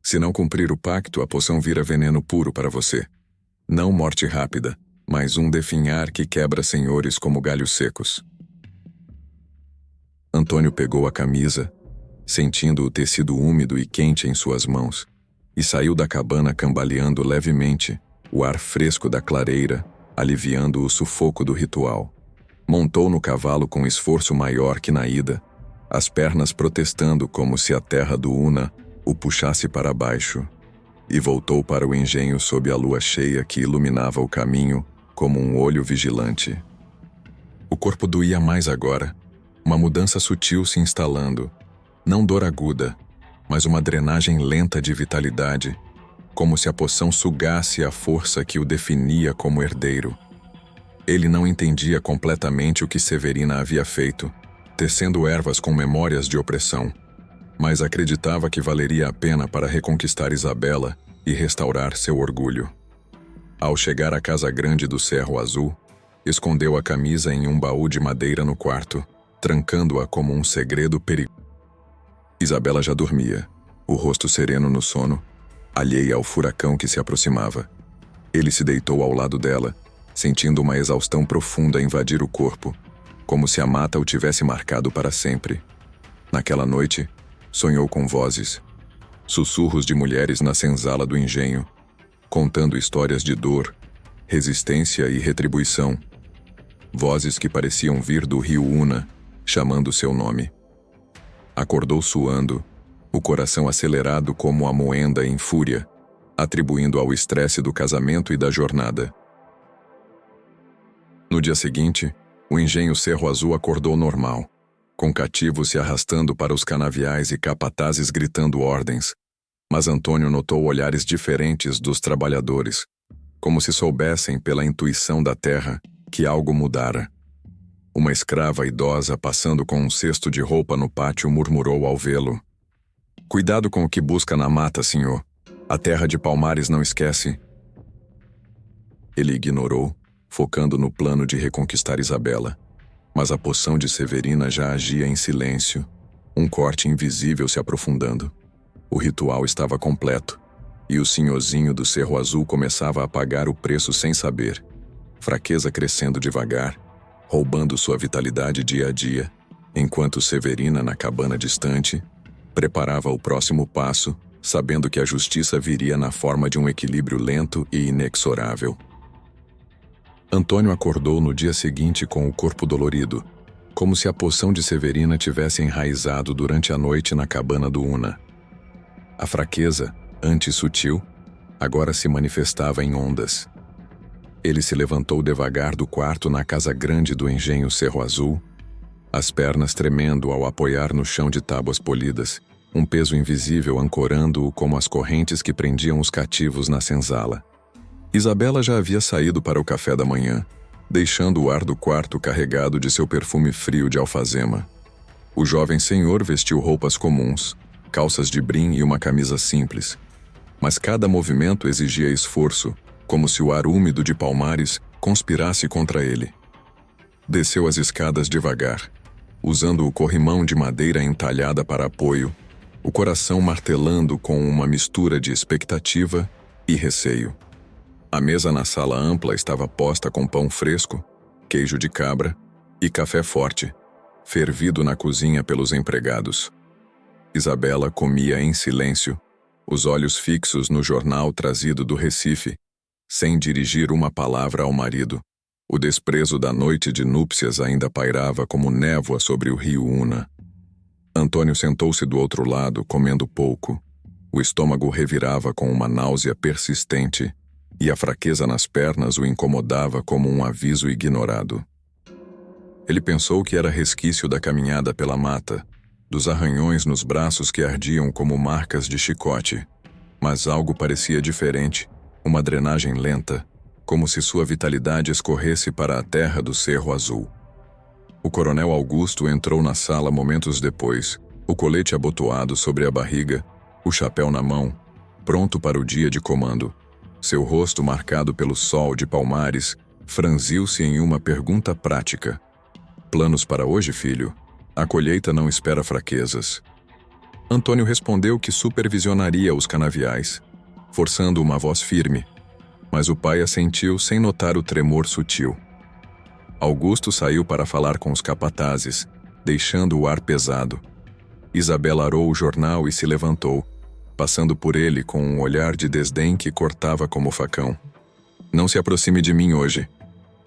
Se não cumprir o pacto, a poção vira veneno puro para você. Não morte rápida, mas um definhar que quebra senhores como galhos secos. Antônio pegou a camisa, sentindo o tecido úmido e quente em suas mãos, e saiu da cabana cambaleando levemente, o ar fresco da clareira, aliviando o sufoco do ritual. Montou no cavalo com esforço maior que na ida, as pernas protestando como se a terra do Una o puxasse para baixo, e voltou para o engenho sob a lua cheia que iluminava o caminho como um olho vigilante. O corpo doía mais agora, uma mudança sutil se instalando, não dor aguda, mas uma drenagem lenta de vitalidade, como se a poção sugasse a força que o definia como herdeiro. Ele não entendia completamente o que Severina havia feito, tecendo ervas com memórias de opressão, mas acreditava que valeria a pena para reconquistar Isabela e restaurar seu orgulho. Ao chegar à casa grande do Cerro Azul, escondeu a camisa em um baú de madeira no quarto, trancando-a como um segredo perigoso. Isabela já dormia, o rosto sereno no sono, alheia ao furacão que se aproximava. Ele se deitou ao lado dela, sentindo uma exaustão profunda invadir o corpo, como se a mata o tivesse marcado para sempre. Naquela noite, sonhou com vozes, sussurros de mulheres na senzala do engenho, contando histórias de dor, resistência e retribuição. Vozes que pareciam vir do rio Una, chamando seu nome. Acordou suando, o coração acelerado como a moenda em fúria, atribuindo ao estresse do casamento e da jornada. No dia seguinte, o engenho Cerro Azul acordou normal, com cativos se arrastando para os canaviais e capatazes gritando ordens. Mas Antônio notou olhares diferentes dos trabalhadores, como se soubessem pela intuição da terra que algo mudara. Uma escrava idosa passando com um cesto de roupa no pátio murmurou ao vê-lo: "Cuidado com o que busca na mata, senhor. A terra de Palmares não esquece." Ele ignorou, focando no plano de reconquistar Isabela. Mas a poção de Severina já agia em silêncio, um corte invisível se aprofundando. O ritual estava completo, e o senhorzinho do Cerro Azul começava a pagar o preço sem saber. Fraqueza crescendo devagar, roubando sua vitalidade dia a dia, enquanto Severina, na cabana distante, Preparava o próximo passo, sabendo que a justiça viria na forma de um equilíbrio lento e inexorável. Antônio acordou no dia seguinte com o corpo dolorido, como se a poção de Severina tivesse enraizado durante a noite na cabana do Una. A fraqueza, antes sutil, agora se manifestava em ondas. Ele se levantou devagar do quarto na casa grande do engenho Cerro Azul, as pernas tremendo ao apoiar no chão de tábuas polidas, um peso invisível ancorando-o como as correntes que prendiam os cativos na senzala. Isabela já havia saído para o café da manhã, deixando o ar do quarto carregado de seu perfume frio de alfazema. O jovem senhor vestiu roupas comuns, calças de brim e uma camisa simples. Mas cada movimento exigia esforço, como se o ar úmido de Palmares conspirasse contra ele. Desceu as escadas devagar, usando o corrimão de madeira entalhada para apoio, o coração martelando com uma mistura de expectativa e receio. A mesa na sala ampla estava posta com pão fresco, queijo de cabra e café forte, fervido na cozinha pelos empregados. Isabela comia em silêncio, os olhos fixos no jornal trazido do Recife, sem dirigir uma palavra ao marido. O desprezo da noite de núpcias ainda pairava como névoa sobre o rio Una. Antônio sentou-se do outro lado, comendo pouco. O estômago revirava com uma náusea persistente, e a fraqueza nas pernas o incomodava como um aviso ignorado. Ele pensou que era resquício da caminhada pela mata, dos arranhões nos braços que ardiam como marcas de chicote, mas algo parecia diferente, uma drenagem lenta, como se sua vitalidade escorresse para a terra do Cerro Azul. O coronel Augusto entrou na sala momentos depois, o colete abotoado sobre a barriga, o chapéu na mão, pronto para o dia de comando. Seu rosto marcado pelo sol de Palmares franziu-se em uma pergunta prática. Planos para hoje, filho? A colheita não espera fraquezas. Antônio respondeu que supervisionaria os canaviais, forçando uma voz firme, mas o pai assentiu sem notar o tremor sutil. Augusto saiu para falar com os capatazes, deixando o ar pesado. Isabela arou o jornal e se levantou, passando por ele com um olhar de desdém que cortava como facão. Não se aproxime de mim hoje.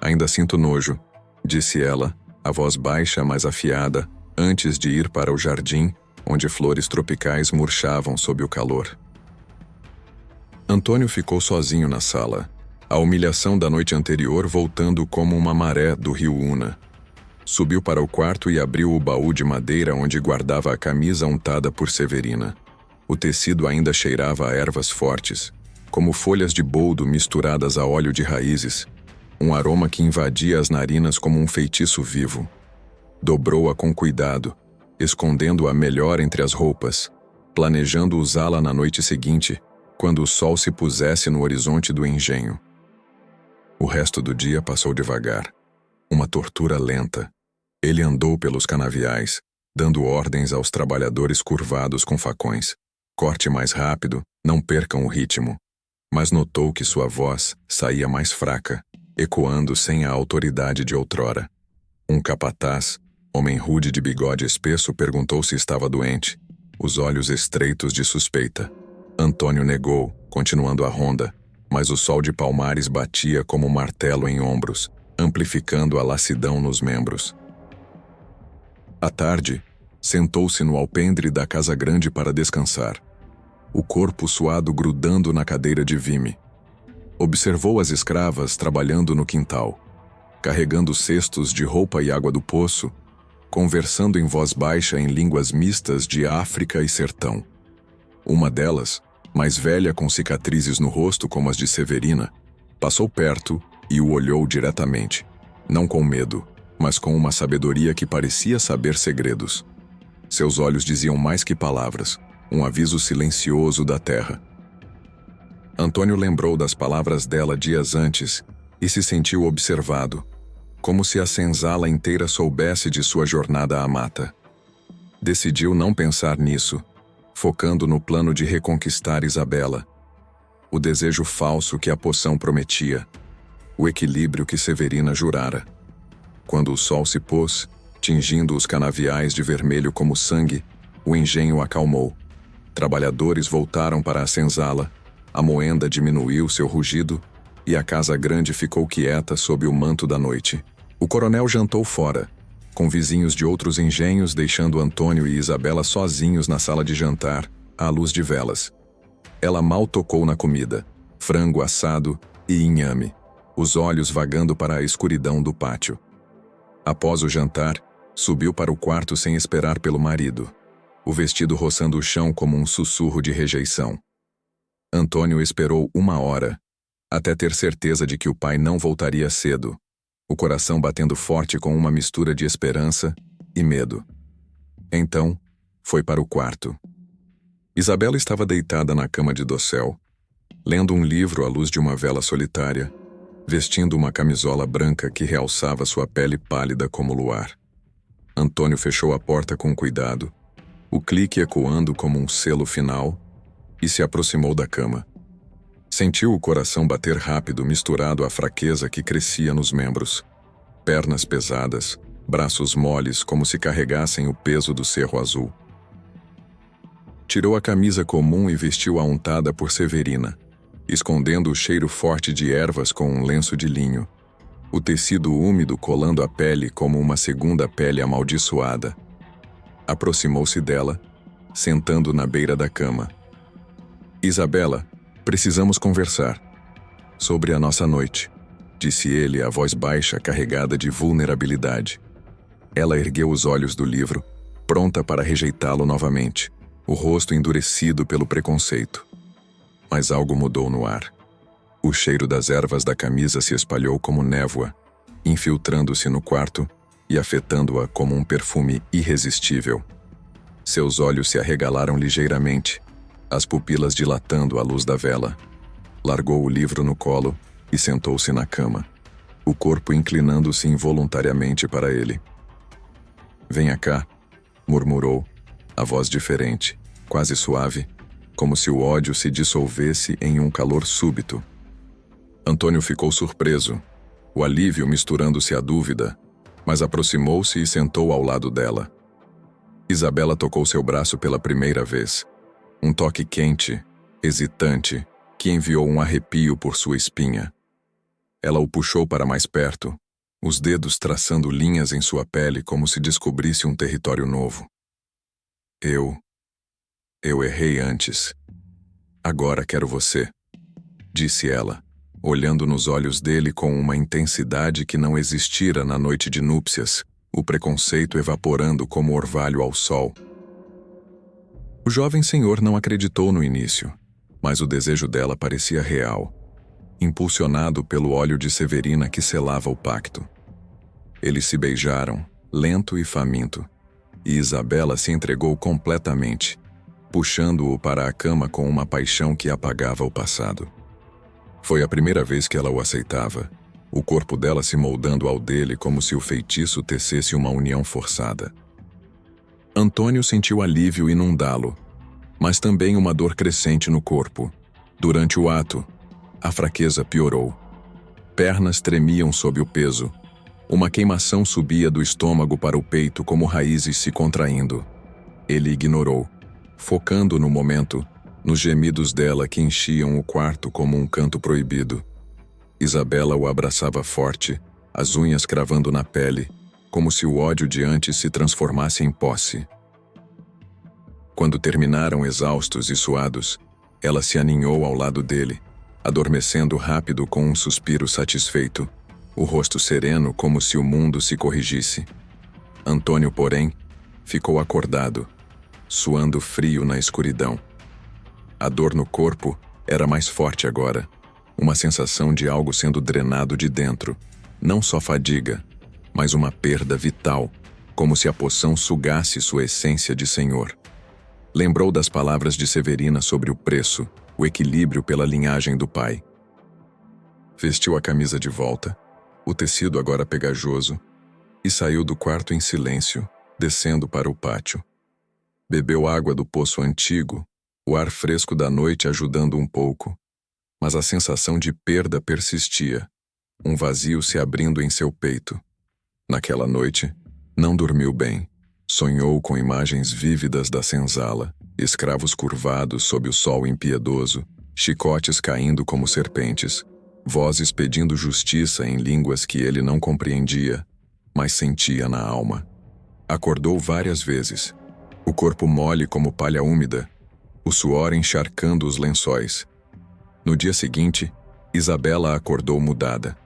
Ainda sinto nojo, disse ela, a voz baixa mas afiada, antes de ir para o jardim, onde flores tropicais murchavam sob o calor. Antônio ficou sozinho na sala, a humilhação da noite anterior voltando como uma maré do rio Una. Subiu para o quarto e abriu o baú de madeira onde guardava a camisa untada por Severina. O tecido ainda cheirava a ervas fortes, como folhas de boldo misturadas a óleo de raízes, um aroma que invadia as narinas como um feitiço vivo. Dobrou-a com cuidado, escondendo-a melhor entre as roupas, planejando usá-la na noite seguinte, quando o sol se pusesse no horizonte do engenho. O resto do dia passou devagar, uma tortura lenta. Ele andou pelos canaviais, dando ordens aos trabalhadores curvados com facões. Corte mais rápido, não percam o ritmo. Mas notou que sua voz saía mais fraca, ecoando sem a autoridade de outrora. Um capataz, homem rude de bigode espesso, perguntou se estava doente, os olhos estreitos de suspeita. Antônio negou, continuando a ronda, mas o sol de Palmares batia como um martelo em ombros, amplificando a lassidão nos membros. À tarde, sentou-se no alpendre da casa grande para descansar, o corpo suado grudando na cadeira de vime. Observou as escravas trabalhando no quintal, carregando cestos de roupa e água do poço, conversando em voz baixa em línguas mistas de África e sertão. Uma delas, mais velha com cicatrizes no rosto como as de Severina, passou perto e o olhou diretamente, não com medo, mas com uma sabedoria que parecia saber segredos. Seus olhos diziam mais que palavras, um aviso silencioso da terra. Antônio lembrou das palavras dela dias antes e se sentiu observado, como se a senzala inteira soubesse de sua jornada à mata. Decidiu não pensar nisso, focando no plano de reconquistar Isabela, o desejo falso que a poção prometia, o equilíbrio que Severina jurara. Quando o sol se pôs, tingindo os canaviais de vermelho como sangue, O engenho acalmou. Trabalhadores voltaram para a senzala, a moenda diminuiu seu rugido e a casa grande ficou quieta sob o manto da noite. O coronel jantou fora, com vizinhos de outros engenhos, deixando Antônio e Isabela sozinhos na sala de jantar, à luz de velas. Ela mal tocou na comida, frango assado e inhame, os olhos vagando para a escuridão do pátio. Após o jantar, subiu para o quarto sem esperar pelo marido, o vestido roçando o chão como um sussurro de rejeição. Antônio esperou 1 hora, até ter certeza de que o pai não voltaria cedo, o coração batendo forte com uma mistura de esperança e medo. Então, foi para o quarto. Isabela estava deitada na cama de dossel, lendo um livro à luz de uma vela solitária, vestindo uma camisola branca que realçava sua pele pálida como o luar. Antônio fechou a porta com cuidado, o clique ecoando como um selo final, e se aproximou da cama. Sentiu o coração bater rápido, misturado à fraqueza que crescia nos membros. Pernas pesadas, braços moles como se carregassem o peso do cerro azul. Tirou a camisa comum e vestiu a untada por Severina, escondendo o cheiro forte de ervas com um lenço de linho, o tecido úmido colando a pele como uma segunda pele amaldiçoada. Aproximou-se dela, sentando na beira da cama. Isabela, precisamos conversar. Sobre a nossa noite, disse ele, a voz baixa carregada de vulnerabilidade. Ela ergueu os olhos do livro, pronta para rejeitá-lo novamente, o rosto endurecido pelo preconceito. Mas algo mudou no ar. O cheiro das ervas da camisa se espalhou como névoa, infiltrando-se no quarto e afetando-a como um perfume irresistível. Seus olhos se arregalaram ligeiramente, as pupilas dilatando à luz da vela. Largou o livro no colo e sentou-se na cama, o corpo inclinando-se involuntariamente para ele. «Venha cá», murmurou, a voz diferente, quase suave, como se o ódio se dissolvesse em um calor súbito. Antônio ficou surpreso, o alívio misturando-se à dúvida, mas aproximou-se e sentou ao lado dela. Isabela tocou seu braço pela primeira vez. Um toque quente, hesitante, que enviou um arrepio por sua espinha. Ela o puxou para mais perto, os dedos traçando linhas em sua pele como se descobrisse um território novo. Eu errei antes. Agora quero você, disse ela, olhando nos olhos dele com uma intensidade que não existira na noite de núpcias, o preconceito evaporando como orvalho ao sol. O jovem senhor não acreditou no início, mas o desejo dela parecia real, impulsionado pelo óleo de Severina que selava o pacto. Eles se beijaram, lento e faminto, e Isabela se entregou completamente, puxando-o para a cama com uma paixão que apagava o passado. Foi a primeira vez que ela o aceitava, o corpo dela se moldando ao dele como se o feitiço tecesse uma união forçada. Antônio sentiu alívio inundá-lo, mas também uma dor crescente no corpo. Durante o ato, a fraqueza piorou. Pernas tremiam sob o peso. Uma queimação subia do estômago para o peito como raízes se contraindo. Ele ignorou, focando no momento, nos gemidos dela que enchiam o quarto como um canto proibido. Isabela o abraçava forte, as unhas cravando na pele, como se o ódio de antes se transformasse em posse. Quando terminaram exaustos e suados, ela se aninhou ao lado dele, adormecendo rápido com um suspiro satisfeito, o rosto sereno como se o mundo se corrigisse. Antônio, porém, ficou acordado, suando frio na escuridão. A dor no corpo era mais forte agora, uma sensação de algo sendo drenado de dentro, não só fadiga, mas uma perda vital, como se a poção sugasse sua essência de senhor. Lembrou das palavras de Severina sobre o preço, o equilíbrio pela linhagem do pai. Vestiu a camisa de volta, o tecido agora pegajoso, e saiu do quarto em silêncio, descendo para o pátio. Bebeu água do poço antigo, o ar fresco da noite ajudando um pouco, mas a sensação de perda persistia, um vazio se abrindo em seu peito. Naquela noite, não dormiu bem, Sonhou com imagens vívidas da senzala, escravos curvados sob o sol impiedoso, chicotes caindo como serpentes, vozes pedindo justiça em línguas que ele não compreendia, mas sentia na alma. Acordou várias vezes, o corpo mole como palha úmida, o suor encharcando os lençóis. No dia seguinte, Isabela acordou mudada.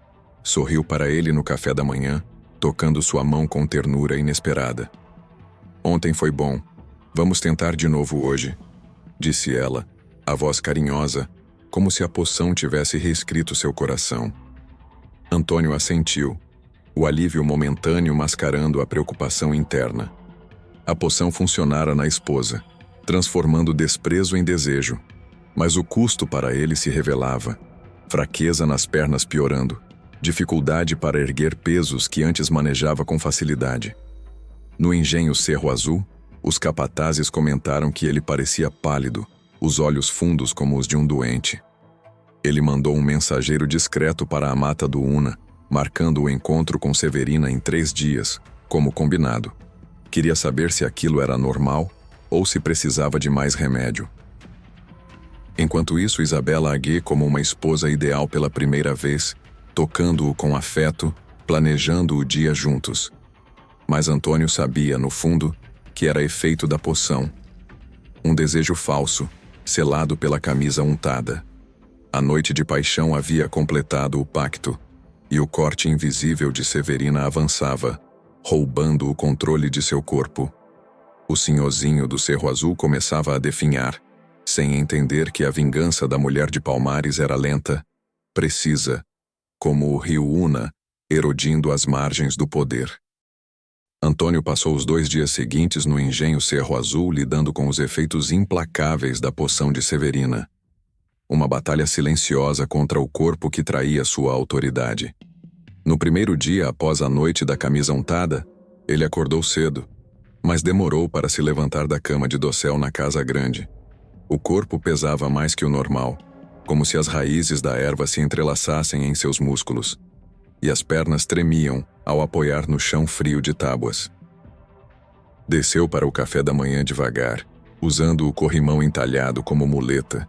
Sorriu para ele no café da manhã, tocando sua mão com ternura inesperada. "Ontem foi bom. Vamos tentar de novo hoje", disse ela, a voz carinhosa, como se a poção tivesse reescrito seu coração. Antônio assentiu, o alívio momentâneo mascarando a preocupação interna. A poção funcionara na esposa, transformando desprezo em desejo, mas o custo para ele se revelava. Fraqueza nas pernas piorando, dificuldade para erguer pesos que antes manejava com facilidade. No engenho Cerro Azul, os capatazes comentaram que ele parecia pálido, os olhos fundos como os de um doente. Ele mandou um mensageiro discreto para a mata do Una, marcando o encontro com Severina em 3 dias, como combinado. Queria saber se aquilo era normal ou se precisava de mais remédio. Enquanto isso, Isabela aguê como uma esposa ideal pela primeira vez, tocando-o com afeto, planejando o dia juntos. Mas Antônio sabia, no fundo, que era efeito da poção. Um desejo falso, selado pela camisa untada. A noite de paixão havia completado o pacto, e o corte invisível de Severina avançava, roubando o controle de seu corpo. O senhorzinho do Cerro Azul começava a definhar, sem entender que a vingança da mulher de Palmares era lenta, precisa, como o rio Una, erodindo as margens do poder. Antônio passou os 2 dias seguintes no engenho Cerro Azul lidando com os efeitos implacáveis da poção de Severina. Uma batalha silenciosa contra o corpo que traía sua autoridade. No primeiro dia após a noite da camisa untada, ele acordou cedo, mas demorou para se levantar da cama de dossel na casa grande. O corpo pesava mais que o normal, como se as raízes da erva se entrelaçassem em seus músculos, e as pernas tremiam ao apoiar no chão frio de tábuas. Desceu para o café da manhã devagar, usando o corrimão entalhado como muleta.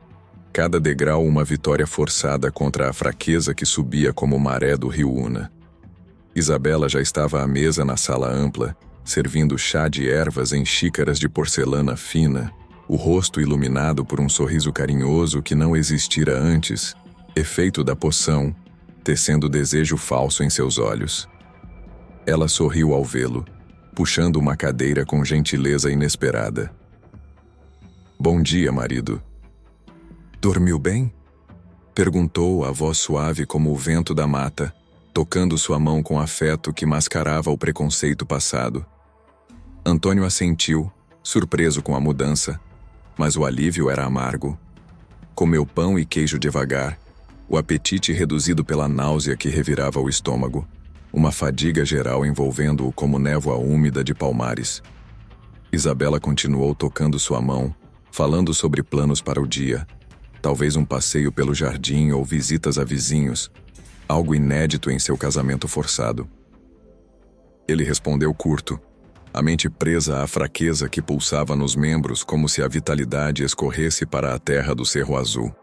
Cada degrau uma vitória forçada contra a fraqueza que subia como maré do rio Una. Isabela já estava à mesa na sala ampla, servindo chá de ervas em xícaras de porcelana fina, o rosto iluminado por um sorriso carinhoso que não existira antes, efeito da poção, tecendo desejo falso em seus olhos. Ela sorriu ao vê-lo, puxando uma cadeira com gentileza inesperada. "Bom dia, marido." "Dormiu bem?" perguntou a voz suave como o vento da mata, tocando sua mão com afeto que mascarava o preconceito passado. Antônio assentiu, surpreso com a mudança, mas o alívio era amargo. Comeu pão e queijo devagar, o apetite reduzido pela náusea que revirava o estômago, uma fadiga geral envolvendo-o como névoa úmida de Palmares. Isabela continuou tocando sua mão, falando sobre planos para o dia, talvez um passeio pelo jardim ou visitas a vizinhos, algo inédito em seu casamento forçado. Ele respondeu curto, a mente presa à fraqueza que pulsava nos membros como se a vitalidade escorresse para a terra do Cerro Azul.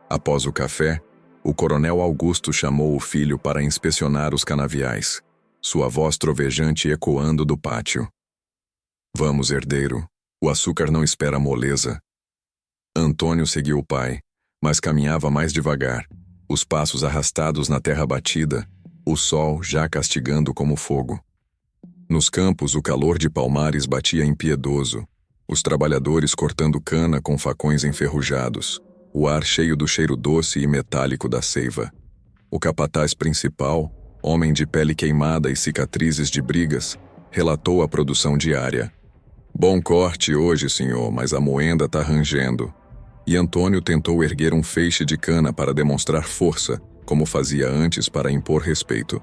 Após o café, o coronel Augusto chamou o filho para inspecionar os canaviais, sua voz trovejante ecoando do pátio. "Vamos, herdeiro, o açúcar não espera moleza." Antônio seguiu o pai, mas caminhava mais devagar, os passos arrastados na terra batida, o sol já castigando como fogo. Nos campos, o calor de Palmares batia impiedoso, os trabalhadores cortando cana com facões enferrujados, o ar cheio do cheiro doce e metálico da seiva. O capataz principal, homem de pele queimada e cicatrizes de brigas, relatou a produção diária. "Bom corte hoje, senhor, mas a moenda tá rangendo." E Antônio tentou erguer um feixe de cana para demonstrar força, como fazia antes para impor respeito.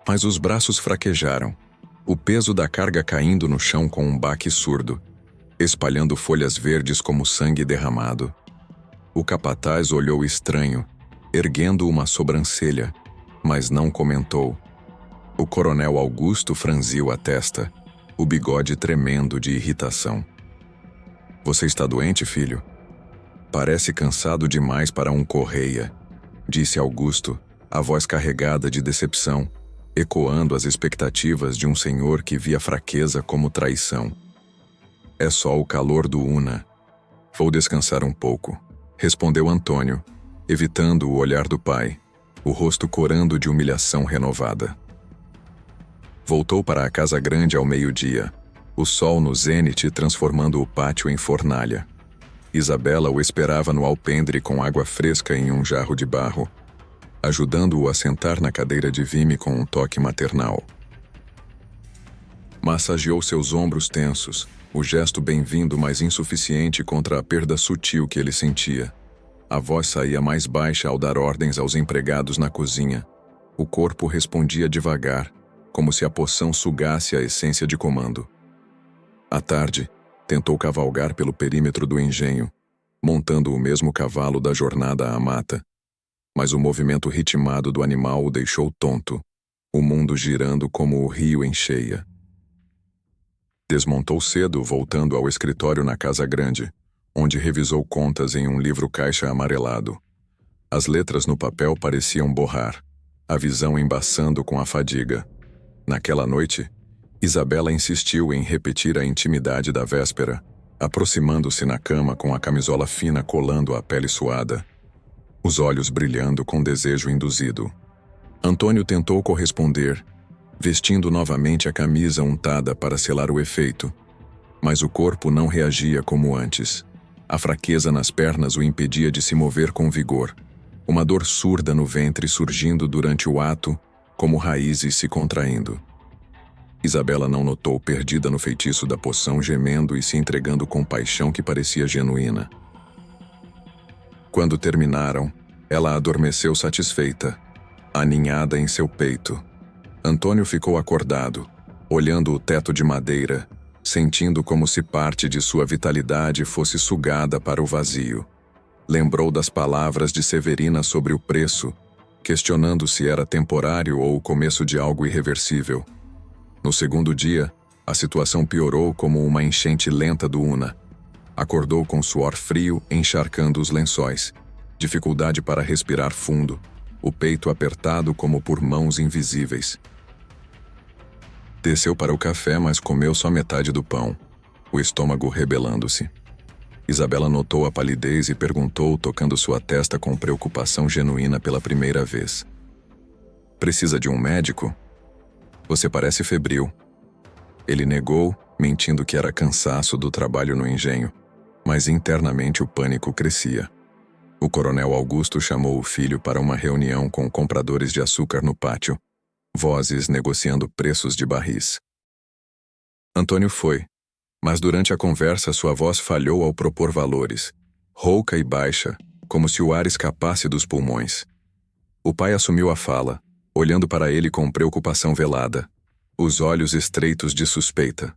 Mas os braços fraquejaram, o peso da carga caindo no chão com um baque surdo, espalhando folhas verdes como sangue derramado. O capataz olhou estranho, erguendo uma sobrancelha, mas não comentou. O coronel Augusto franziu a testa. o bigode tremendo de irritação. Você está doente, filho? Parece cansado demais para um correia, disse Augusto, a voz carregada de decepção, ecoando as expectativas de um senhor que via fraqueza como traição. É só o calor do Una. Vou descansar um pouco, respondeu Antônio, evitando o olhar do pai, o rosto corando de humilhação renovada. Voltou para a casa grande ao meio-dia, o sol no zênite transformando o pátio em fornalha. Isabela o esperava no alpendre com água fresca em um jarro de barro, ajudando-o a sentar na cadeira de vime com um toque maternal. Massageou seus ombros tensos, o gesto bem-vindo mas insuficiente contra a perda sutil que ele sentia. A voz saía mais baixa ao dar ordens aos empregados na cozinha. O corpo respondia devagar, como se a poção sugasse a essência de comando. À tarde, tentou cavalgar pelo perímetro do engenho, montando o mesmo cavalo da jornada à mata. Mas o movimento ritmado do animal o deixou tonto, o mundo girando como o rio em cheia. Desmontou cedo, voltando ao escritório na casa grande, onde revisou contas em um livro-caixa amarelado. As letras no papel pareciam borrar, a visão embaçando com a fadiga. Naquela noite, Isabela insistiu em repetir a intimidade da véspera, aproximando-se na cama com a camisola fina colando a pele suada, os olhos brilhando com desejo induzido. Antônio tentou corresponder, vestindo novamente a camisa untada para selar o efeito, mas o corpo não reagia como antes. A fraqueza nas pernas o impedia de se mover com vigor, uma dor surda no ventre surgindo durante o ato, como raízes se contraindo. Isabela não notou perdida no feitiço da poção, gemendo e se entregando com paixão que parecia genuína. Quando terminaram, ela adormeceu satisfeita, aninhada em seu peito. Antônio ficou acordado, olhando o teto de madeira, sentindo como se parte de sua vitalidade fosse sugada para o vazio. Lembrou das palavras de Severina sobre o preço, questionando se era temporário ou o começo de algo irreversível. No segundo dia, a situação piorou como uma enchente lenta do Una. Acordou com suor frio encharcando os lençóis, dificuldade para respirar fundo, o peito apertado como por mãos invisíveis. Desceu para o café, mas comeu só metade do pão, o estômago rebelando-se. Isabela notou a palidez e perguntou, tocando sua testa com preocupação genuína pela primeira vez. Precisa de um médico? Você parece febril. Ele negou, mentindo que era cansaço do trabalho no engenho, mas internamente o pânico crescia. O coronel Augusto chamou o filho para uma reunião com compradores de açúcar no pátio, vozes negociando preços de barris. Antônio foi, mas durante a conversa sua voz falhou ao propor valores, rouca e baixa, como se o ar escapasse dos pulmões. O pai assumiu a fala, olhando para ele com preocupação velada, os olhos estreitos de suspeita.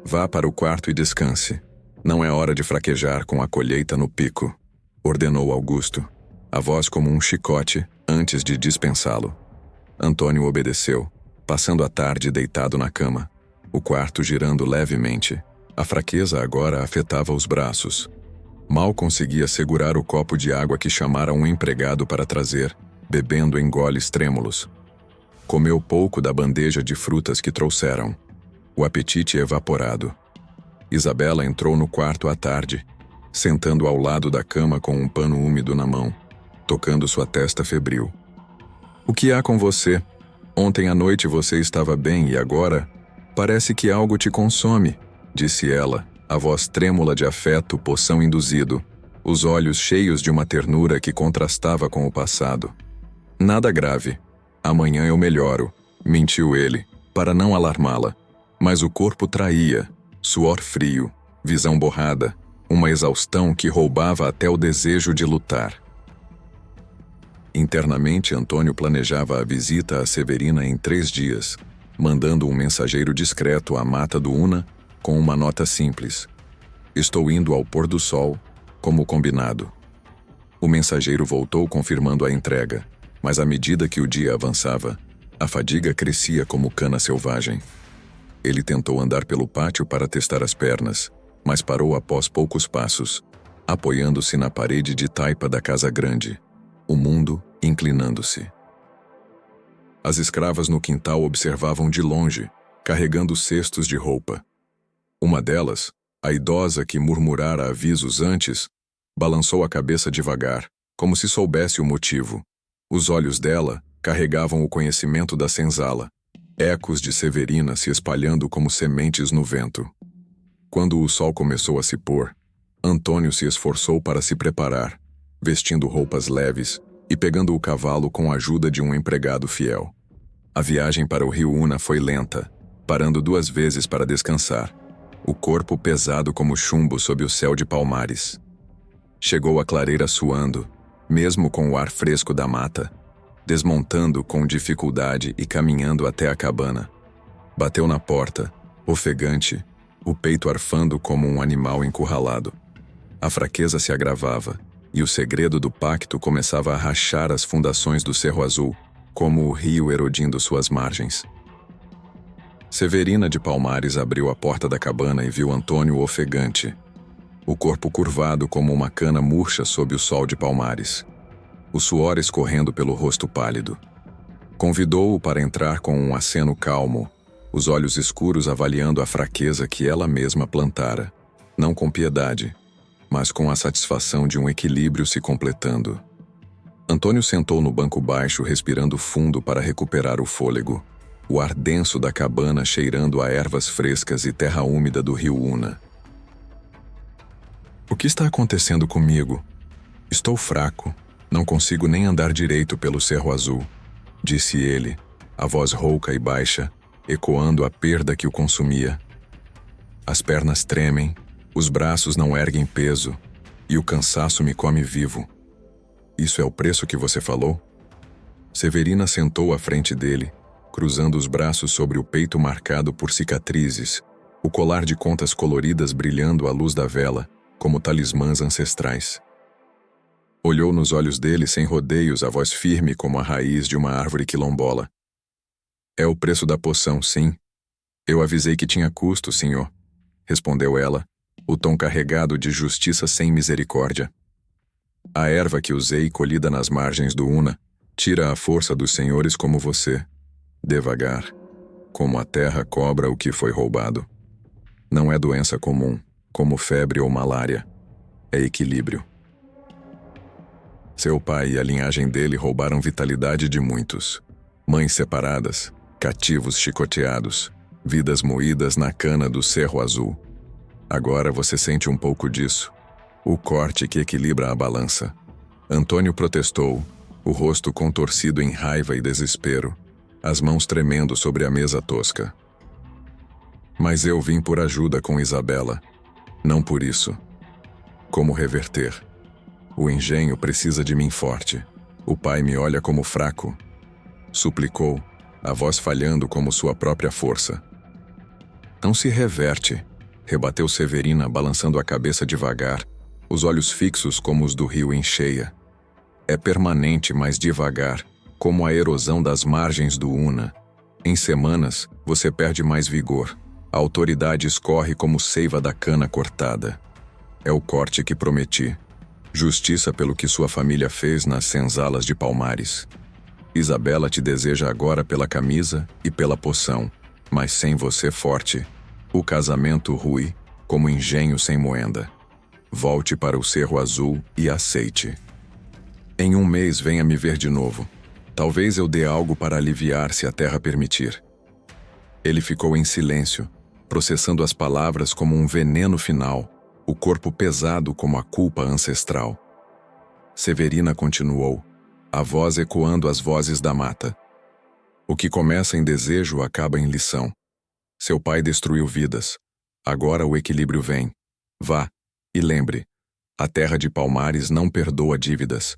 Vá para o quarto e descanse. Não é hora de fraquejar com a colheita no pico, ordenou Augusto, a voz como um chicote antes de dispensá-lo. Antônio obedeceu, passando a tarde deitado na cama, o quarto girando levemente. A fraqueza agora afetava os braços. Mal conseguia segurar o copo de água que chamara um empregado para trazer, bebendo em goles trêmulos. Comeu pouco da bandeja de frutas que trouxeram, o apetite evaporado. Isabela entrou no quarto à tarde, sentando ao lado da cama com um pano úmido na mão, tocando sua testa febril. O que há com você? Ontem à noite você estava bem e agora? Parece que algo te consome, disse ela, a voz trêmula de afeto, poção induzido, os olhos cheios de uma ternura que contrastava com o passado. Nada grave. Amanhã eu melhoro, mentiu ele, para não alarmá-la. Mas o corpo traía, suor frio, visão borrada, uma exaustão que roubava até o desejo de lutar. Internamente, Antônio planejava a visita a Severina em 3 dias, mandando um mensageiro discreto à mata do Una com uma nota simples. Estou indo ao pôr do sol, como combinado. O mensageiro voltou confirmando a entrega, mas à medida que o dia avançava, a fadiga crescia como cana selvagem. Ele tentou andar pelo pátio para testar as pernas, mas parou após poucos passos, apoiando-se na parede de taipa da casa grande, o mundo inclinando-se. As escravas no quintal observavam de longe, carregando cestos de roupa. Uma delas, a idosa que murmurara avisos antes, balançou a cabeça devagar, como se soubesse o motivo. Os olhos dela carregavam o conhecimento da senzala, ecos de Severina se espalhando como sementes no vento. Quando o sol começou a se pôr, Antônio se esforçou para se preparar, vestindo roupas leves e pegando o cavalo com a ajuda de um empregado fiel. A viagem para o rio Una foi lenta, parando 2 vezes para descansar, o corpo pesado como chumbo sob o céu de Palmares. Chegou à clareira suando, mesmo com o ar fresco da mata, desmontando com dificuldade e caminhando até a cabana. Bateu na porta, ofegante, o peito arfando como um animal encurralado. A fraqueza se agravava, e o segredo do pacto começava a rachar as fundações do Cerro Azul, como o rio erodindo suas margens. Severina de Palmares abriu a porta da cabana e viu Antônio ofegante, o corpo curvado como uma cana murcha sob o sol de Palmares, o suor escorrendo pelo rosto pálido. Convidou-o para entrar com um aceno calmo, os olhos escuros avaliando a fraqueza que ela mesma plantara, não com piedade, mas com a satisfação de um equilíbrio se completando. Antônio sentou no banco baixo, respirando fundo para recuperar o fôlego, o ar denso da cabana cheirando a ervas frescas e terra úmida do rio Una. O que está acontecendo comigo? Estou fraco, não consigo nem andar direito pelo Cerro Azul, disse ele, a voz rouca e baixa, ecoando a perda que o consumia. As pernas tremem, os braços não erguem peso, e o cansaço me come vivo. Isso é o preço que você falou? Severina sentou à frente dele, cruzando os braços sobre o peito marcado por cicatrizes, o colar de contas coloridas brilhando à luz da vela, como talismãs ancestrais. Olhou nos olhos dele sem rodeios, a voz firme como a raiz de uma árvore quilombola. É o preço da poção, sim. Eu avisei que tinha custo, senhor, respondeu ela, o tom carregado de justiça sem misericórdia. A erva que usei, colhida nas margens do Una, tira a força dos senhores como você, devagar, como a terra cobra o que foi roubado. Não é doença comum, como febre ou malária. É equilíbrio. Seu pai e a linhagem dele roubaram vitalidade de muitos. Mães separadas, cativos chicoteados, vidas moídas na cana do Cerro Azul. Agora você sente um pouco disso. O corte que equilibra a balança. Antônio protestou, o rosto contorcido em raiva e desespero, as mãos tremendo sobre a mesa tosca. Mas eu vim por ajuda com Isabela. Não por isso. Como reverter? O engenho precisa de mim forte. O pai me olha como fraco. Suplicou, a voz falhando como sua própria força. Não se reverte, rebateu Severina, balançando a cabeça devagar, os olhos fixos como os do rio em cheia. É permanente, mas devagar, como a erosão das margens do Una. Em semanas, você perde mais vigor. A autoridade escorre como seiva da cana cortada. É o corte que prometi. Justiça pelo que sua família fez nas senzalas de Palmares. Isabela te deseja agora pela camisa e pela poção, mas sem você forte. O casamento rui, como engenho sem moenda. Volte para o Cerro Azul e aceite. Em 1 mês venha me ver de novo. Talvez eu dê algo para aliviar se a terra permitir. Ele ficou em silêncio, processando as palavras como um veneno final, o corpo pesado como a culpa ancestral. Severina continuou, a voz ecoando as vozes da mata. O que começa em desejo acaba em lição. Seu pai destruiu vidas. Agora o equilíbrio vem. Vá, e lembre, a terra de Palmares não perdoa dívidas.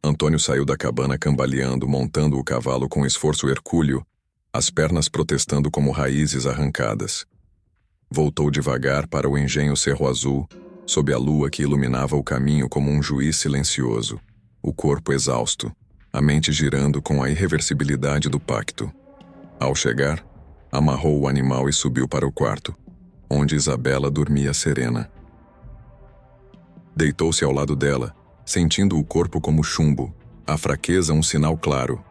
Antônio saiu da cabana cambaleando, montando o cavalo com esforço hercúleo, as pernas protestando como raízes arrancadas. Voltou devagar para o engenho Cerro Azul, sob a lua que iluminava o caminho como um juiz silencioso, o corpo exausto, a mente girando com a irreversibilidade do pacto. Ao chegar, Amarrou o animal e subiu para o quarto, onde Isabela dormia serena. Deitou-se ao lado dela, sentindo o corpo como chumbo, a fraqueza um sinal claro.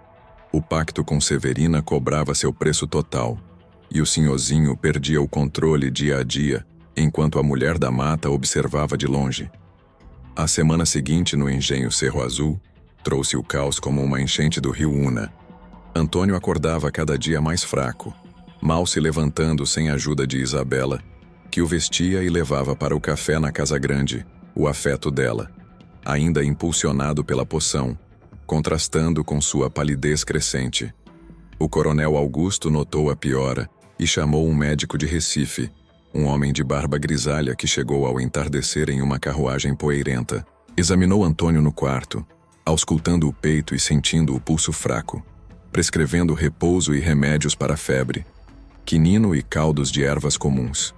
O pacto com Severina cobrava seu preço total, e o senhorzinho perdia o controle dia a dia, enquanto a mulher da mata observava de longe. A semana seguinte, no engenho Cerro Azul, trouxe o caos como uma enchente do rio Una. Antônio acordava cada dia mais fraco, mal se levantando sem a ajuda de Isabela, que o vestia e levava para o café na casa grande, o afeto dela, ainda impulsionado pela poção, contrastando com sua palidez crescente. O coronel Augusto notou a piora e chamou um médico de Recife, um homem de barba grisalha que chegou ao entardecer em uma carruagem poeirenta. Examinou Antônio no quarto, auscultando o peito e sentindo o pulso fraco, prescrevendo repouso e remédios para a febre, quinino e caldos de ervas comuns.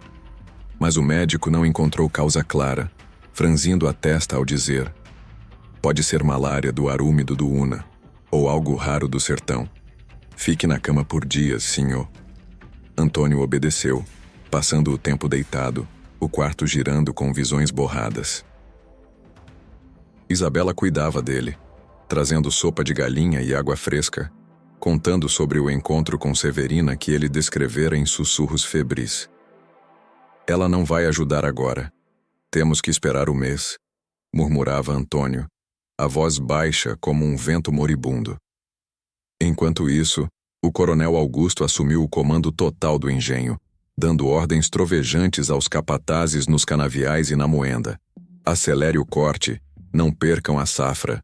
Mas o médico não encontrou causa clara, franzindo a testa ao dizer: pode ser malária do ar úmido do Una, ou algo raro do sertão. Fique na cama por dias, senhor. Antônio obedeceu, passando o tempo deitado, o quarto girando com visões borradas. Isabela cuidava dele, trazendo sopa de galinha e água fresca, contando sobre o encontro com Severina que ele descrevera em sussurros febris. Ela não vai ajudar agora. Temos que esperar o mês, murmurava Antônio, a voz baixa como um vento moribundo. Enquanto isso, o coronel Augusto assumiu o comando total do engenho, dando ordens trovejantes aos capatazes nos canaviais e na moenda. Acelere o corte, não percam a safra.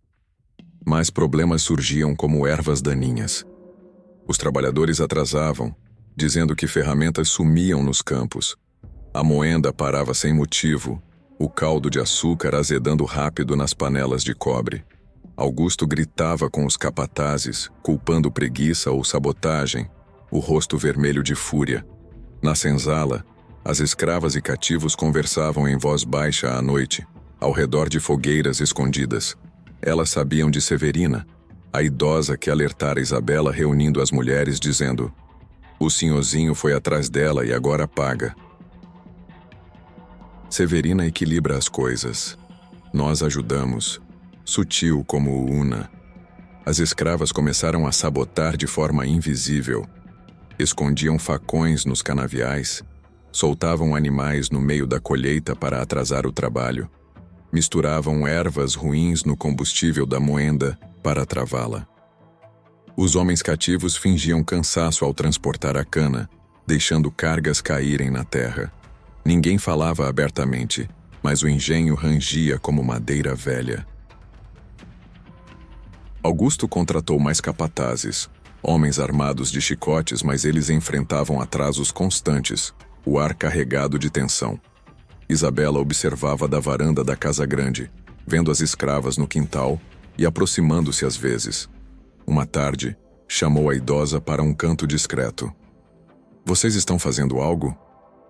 Mas problemas surgiam como ervas daninhas. Os trabalhadores atrasavam, dizendo que ferramentas sumiam nos campos. A moenda parava sem motivo, o caldo de açúcar azedando rápido nas panelas de cobre. Augusto gritava com os capatazes, culpando preguiça ou sabotagem, o rosto vermelho de fúria. Na senzala, as escravas e cativos conversavam em voz baixa à noite, ao redor de fogueiras escondidas. Elas sabiam de Severina, a idosa que alertara Isabela reunindo as mulheres dizendo: o senhorzinho foi atrás dela e agora paga. Severina equilibra as coisas. Nós ajudamos, sutil como o Una. As escravas começaram a sabotar de forma invisível. Escondiam facões nos canaviais, soltavam animais no meio da colheita para atrasar o trabalho, misturavam ervas ruins no combustível da moenda para travá-la. Os homens cativos fingiam cansaço ao transportar a cana, deixando cargas caírem na terra. Ninguém falava abertamente, mas o engenho rangia como madeira velha. Augusto contratou mais capatazes, homens armados de chicotes, mas eles enfrentavam atrasos constantes, o ar carregado de tensão. Isabela observava da varanda da casa grande, vendo as escravas no quintal e aproximando-se às vezes. Uma tarde, chamou a idosa para um canto discreto. Vocês estão fazendo algo?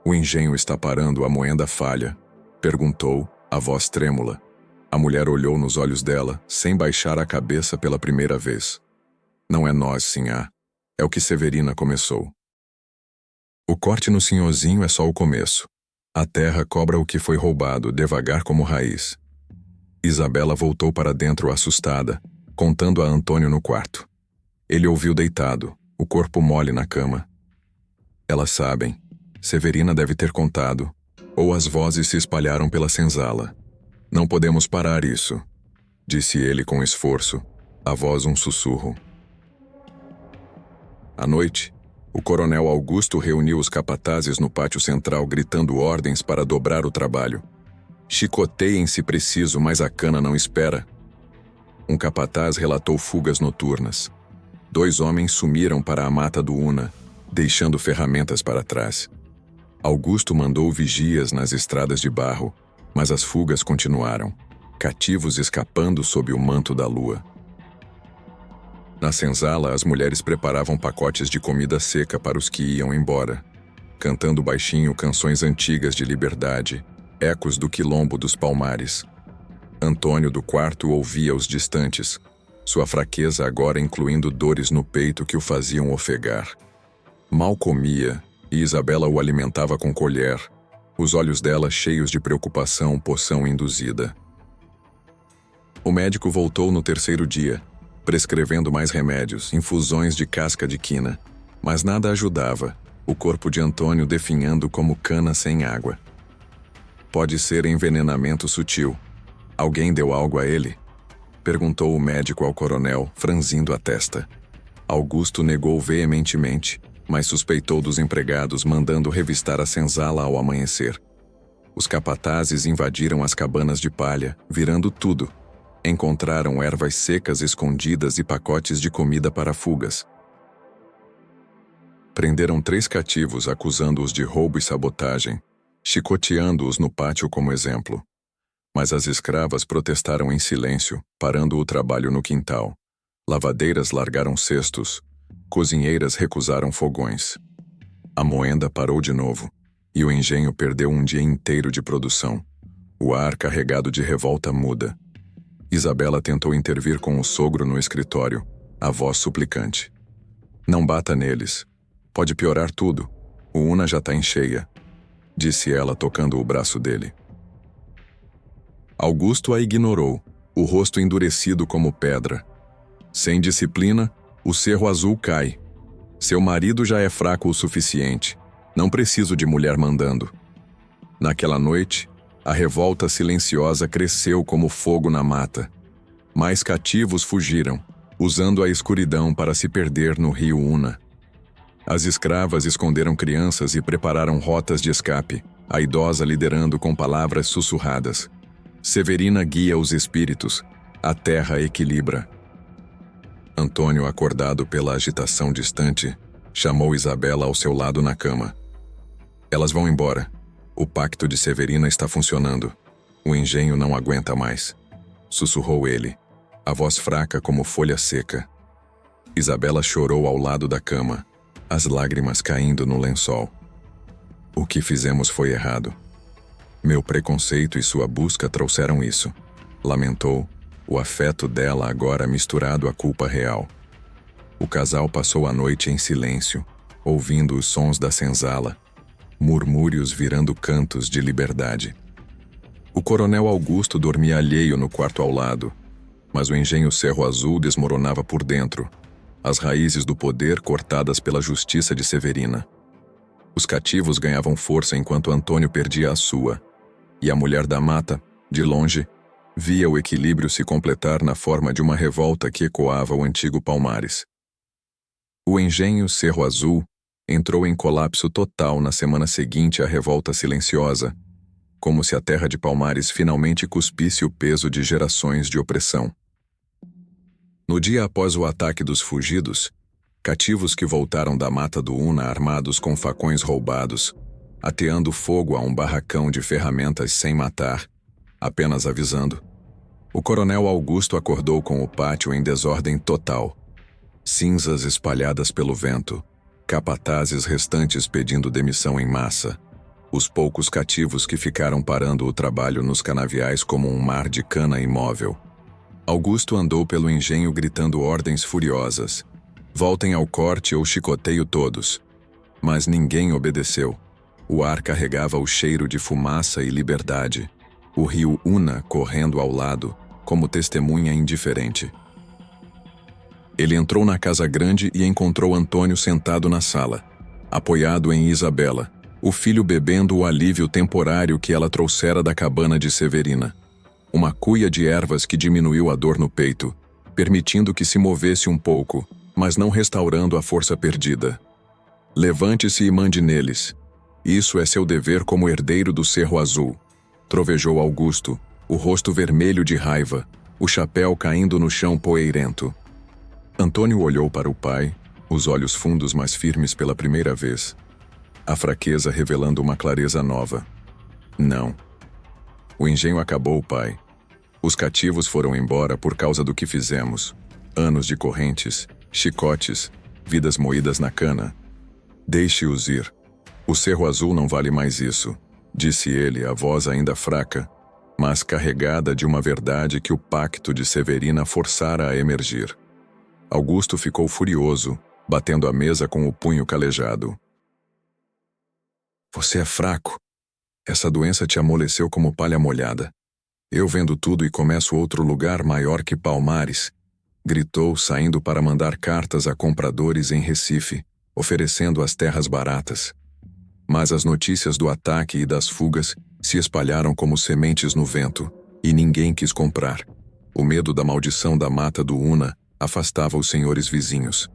O engenho está parando, a moenda falha, perguntou, a voz trêmula. A mulher olhou nos olhos dela, sem baixar a cabeça pela primeira vez. Não é nós, sinhá. É o que Severina começou. O corte no senhorzinho é só o começo. A terra cobra o que foi roubado, devagar como raiz. Isabela voltou para dentro assustada, contando a Antônio no quarto. Ele ouviu deitado, o corpo mole na cama. Elas sabem. Severina deve ter contado, ou as vozes se espalharam pela senzala. Não podemos parar isso, disse ele com esforço, a voz um sussurro. À noite, o coronel Augusto reuniu os capatazes no pátio central gritando ordens para dobrar o trabalho. Chicoteiem se preciso, mas a cana não espera. Um capataz relatou fugas noturnas. 2 homens sumiram para a mata do Una, deixando ferramentas para trás. Augusto mandou vigias nas estradas de barro, mas as fugas continuaram, cativos escapando sob o manto da lua. Na senzala, as mulheres preparavam pacotes de comida seca para os que iam embora, cantando baixinho canções antigas de liberdade, ecos do quilombo dos Palmares. Antônio do quarto ouvia os distantes, sua fraqueza agora incluindo dores no peito que o faziam ofegar. Mal comia, e Isabela o alimentava com colher, os olhos dela cheios de preocupação, poção induzida. O médico voltou no terceiro dia, prescrevendo mais remédios, infusões de casca de quina, mas nada ajudava, o corpo de Antônio definhando como cana sem água. Pode ser envenenamento sutil. Alguém deu algo a ele? Perguntou o médico ao coronel, franzindo a testa. Augusto negou veementemente, mas suspeitou dos empregados, mandando revistar a senzala ao amanhecer. Os capatazes invadiram as cabanas de palha, virando tudo. Encontraram ervas secas escondidas e pacotes de comida para fugas. Prenderam 3 cativos, acusando-os de roubo e sabotagem, chicoteando-os no pátio como exemplo. Mas as escravas protestaram em silêncio, parando o trabalho no quintal. Lavadeiras largaram cestos, cozinheiras recusaram fogões. A moenda parou de novo, e o engenho perdeu um dia inteiro de produção. O ar carregado de revolta muda. Isabela tentou intervir com o sogro no escritório, a voz suplicante. Não bata neles. Pode piorar tudo. O Una já está em cheia, disse ela tocando o braço dele. Augusto a ignorou, o rosto endurecido como pedra. Sem disciplina, o cerro azul cai. Seu marido já é fraco o suficiente. Não preciso de mulher mandando. Naquela noite, a revolta silenciosa cresceu como fogo na mata. Mais cativos fugiram, usando a escuridão para se perder no rio Una. As escravas esconderam crianças e prepararam rotas de escape, a idosa liderando com palavras sussurradas. Severina guia os espíritos, a terra equilibra. Antônio, acordado pela agitação distante, chamou Isabela ao seu lado na cama. Elas vão embora. O pacto de Severina está funcionando. O engenho não aguenta mais. Sussurrou ele, a voz fraca como folha seca. Isabela chorou ao lado da cama, as lágrimas caindo no lençol. O que fizemos foi errado. Meu preconceito e sua busca trouxeram isso. Lamentou, o afeto dela agora misturado à culpa real. O casal passou a noite em silêncio, ouvindo os sons da senzala, murmúrios virando cantos de liberdade. O coronel Augusto dormia alheio no quarto ao lado, mas o engenho Cerro Azul desmoronava por dentro, as raízes do poder cortadas pela justiça de Severina. Os cativos ganhavam força enquanto Antônio perdia a sua, e a mulher da mata, de longe, via o equilíbrio se completar na forma de uma revolta que ecoava o antigo Palmares. O engenho Cerro Azul entrou em colapso total na semana seguinte à revolta silenciosa, como se a terra de Palmares finalmente cuspisse o peso de gerações de opressão. No dia após o ataque dos fugidos, cativos que voltaram da mata do Una armados com facões roubados, ateando fogo a um barracão de ferramentas sem matar, apenas avisando, o coronel Augusto acordou com o pátio em desordem total. Cinzas espalhadas pelo vento, capatazes restantes pedindo demissão em massa, os poucos cativos que ficaram parando o trabalho nos canaviais como um mar de cana imóvel. Augusto andou pelo engenho gritando ordens furiosas. Voltem ao corte ou chicoteio todos. Mas ninguém obedeceu. O ar carregava o cheiro de fumaça e liberdade. O rio Una correndo ao lado, como testemunha indiferente. Ele entrou na casa grande e encontrou Antônio sentado na sala, apoiado em Isabela, o filho bebendo o alívio temporário que ela trouxera da cabana de Severina. Uma cuia de ervas que diminuiu a dor no peito, permitindo que se movesse um pouco, mas não restaurando a força perdida. Levante-se e mande neles. Isso é seu dever como herdeiro do Cerro Azul, trovejou Augusto, o rosto vermelho de raiva, o chapéu caindo no chão poeirento. Antônio olhou para o pai, os olhos fundos mas firmes pela primeira vez. A fraqueza revelando uma clareza nova. Não. O engenho acabou, pai. Os cativos foram embora por causa do que fizemos. Anos de correntes, chicotes, vidas moídas na cana. Deixe-os ir. O Cerro Azul não vale mais isso, disse ele, a voz ainda fraca, mas carregada de uma verdade que o pacto de Severina forçara a emergir. Augusto ficou furioso, batendo a mesa com o punho calejado. Você é fraco. Essa doença te amoleceu como palha molhada. Eu vendo tudo e começo outro lugar maior que Palmares, gritou, saindo para mandar cartas a compradores em Recife, oferecendo as terras baratas. Mas as notícias do ataque e das fugas se espalharam como sementes no vento, e ninguém quis comprar. O medo da maldição da mata do Una afastava os senhores vizinhos.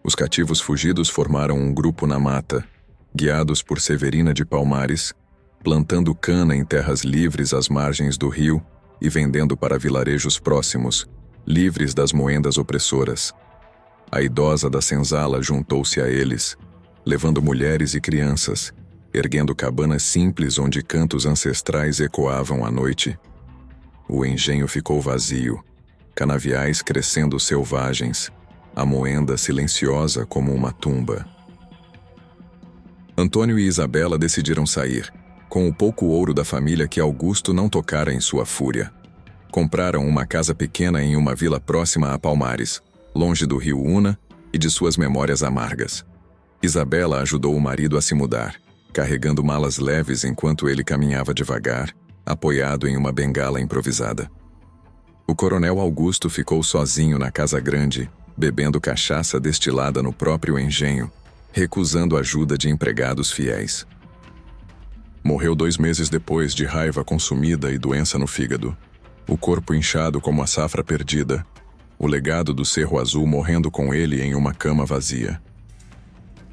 Os cativos fugidos formaram um grupo na mata, guiados por Severina de Palmares, plantando cana em terras livres às margens do rio e vendendo para vilarejos próximos, livres das moendas opressoras. A idosa da senzala juntou-se a eles, levando mulheres e crianças, erguendo cabanas simples onde cantos ancestrais ecoavam à noite. O engenho ficou vazio, canaviais crescendo selvagens, a moenda silenciosa como uma tumba. Antônio e Isabela decidiram sair, com o pouco ouro da família que Augusto não tocara em sua fúria. Compraram uma casa pequena em uma vila próxima a Palmares, longe do rio Una e de suas memórias amargas. Isabela ajudou o marido a se mudar, carregando malas leves enquanto ele caminhava devagar, apoiado em uma bengala improvisada. O coronel Augusto ficou sozinho na casa grande, bebendo cachaça destilada no próprio engenho, recusando ajuda de empregados fiéis. Morreu 2 meses depois de raiva consumida e doença no fígado, o corpo inchado como a safra perdida, o legado do Cerro Azul morrendo com ele em uma cama vazia.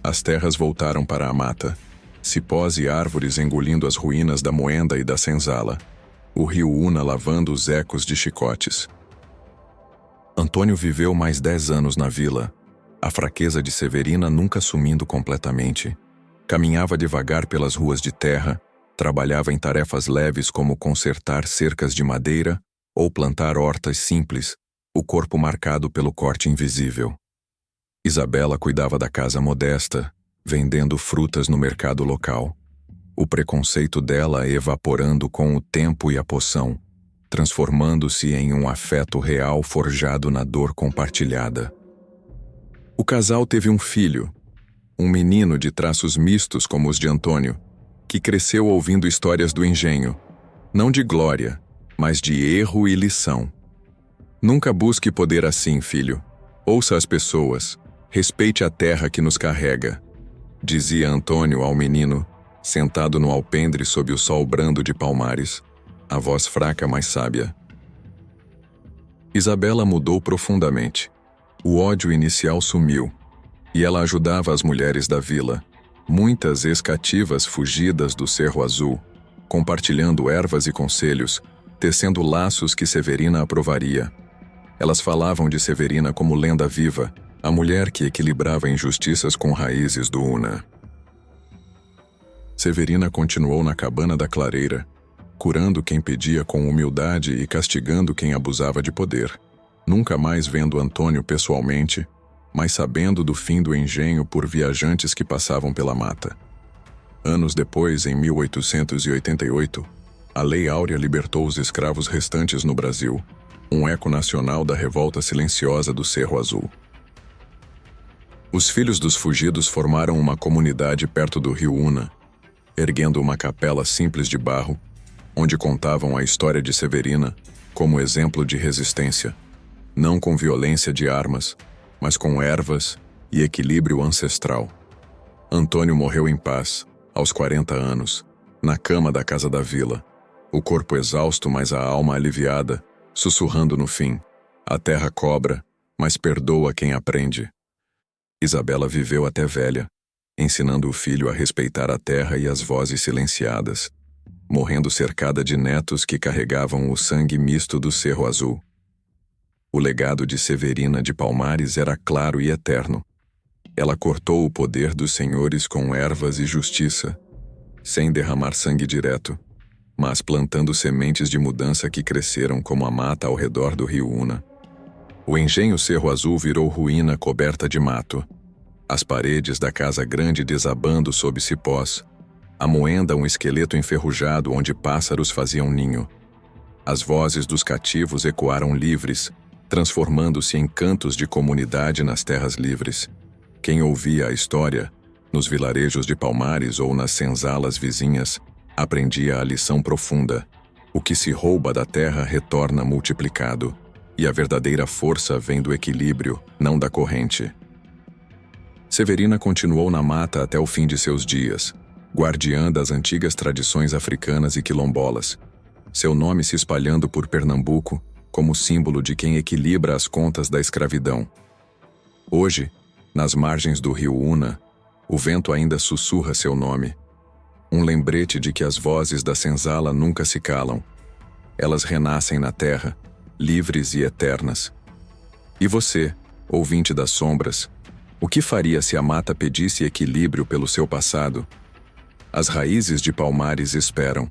As terras voltaram para a mata, cipós e árvores engolindo as ruínas da moenda e da senzala, o rio Una lavando os ecos de chicotes. Antônio viveu mais 10 anos na vila, a fraqueza de Severina nunca sumindo completamente. Caminhava devagar pelas ruas de terra, trabalhava em tarefas leves como consertar cercas de madeira ou plantar hortas simples, o corpo marcado pelo corte invisível. Isabela cuidava da casa modesta, vendendo frutas no mercado local. O preconceito dela evaporando com o tempo e a poção, transformando-se em um afeto real forjado na dor compartilhada. O casal teve um filho, um menino de traços mistos como os de Antônio, que cresceu ouvindo histórias do engenho, não de glória, mas de erro e lição. Nunca busque poder assim, filho. Ouça as pessoas, respeite a terra que nos carrega, dizia Antônio ao menino, sentado no alpendre sob o sol brando de Palmares, a voz fraca mas sábia. Isabela mudou profundamente. O ódio inicial sumiu, e ela ajudava as mulheres da vila, muitas ex-cativas fugidas do Cerro Azul, compartilhando ervas e conselhos, tecendo laços que Severina aprovaria. Elas falavam de Severina como lenda viva, a mulher que equilibrava injustiças com raízes do Una. Severina continuou na cabana da clareira, curando quem pedia com humildade e castigando quem abusava de poder, nunca mais vendo Antônio pessoalmente, mas sabendo do fim do engenho por viajantes que passavam pela mata. Anos depois, em 1888, a Lei Áurea libertou os escravos restantes no Brasil, um eco nacional da revolta silenciosa do Cerro Azul. Os filhos dos fugidos formaram uma comunidade perto do rio Una, erguendo uma capela simples de barro, onde contavam a história de Severina como exemplo de resistência, não com violência de armas, mas com ervas e equilíbrio ancestral. Antônio morreu em paz, aos 40 anos, na cama da casa da vila, o corpo exausto, mas a alma aliviada, sussurrando no fim: a terra cobra, mas perdoa quem aprende. Isabela viveu até velha, ensinando o filho a respeitar a terra e as vozes silenciadas, morrendo cercada de netos que carregavam o sangue misto do Cerro Azul. O legado de Severina de Palmares era claro e eterno. Ela cortou o poder dos senhores com ervas e justiça, sem derramar sangue direto, mas plantando sementes de mudança que cresceram como a mata ao redor do rio Una. O engenho Cerro Azul virou ruína coberta de mato, as paredes da casa grande desabando sob cipós, a moenda um esqueleto enferrujado onde pássaros faziam ninho. As vozes dos cativos ecoaram livres, transformando-se em cantos de comunidade nas terras livres. Quem ouvia a história, nos vilarejos de Palmares ou nas senzalas vizinhas, aprendia a lição profunda. O que se rouba da terra retorna multiplicado, e a verdadeira força vem do equilíbrio, não da corrente. Severina continuou na mata até o fim de seus dias, guardiã das antigas tradições africanas e quilombolas, seu nome se espalhando por Pernambuco como símbolo de quem equilibra as contas da escravidão. Hoje, nas margens do rio Una, o vento ainda sussurra seu nome, um lembrete de que as vozes da senzala nunca se calam. Elas renascem na terra, livres e eternas. E você, ouvinte das sombras, o que faria se a mata pedisse equilíbrio pelo seu passado? As raízes de Palmares esperam.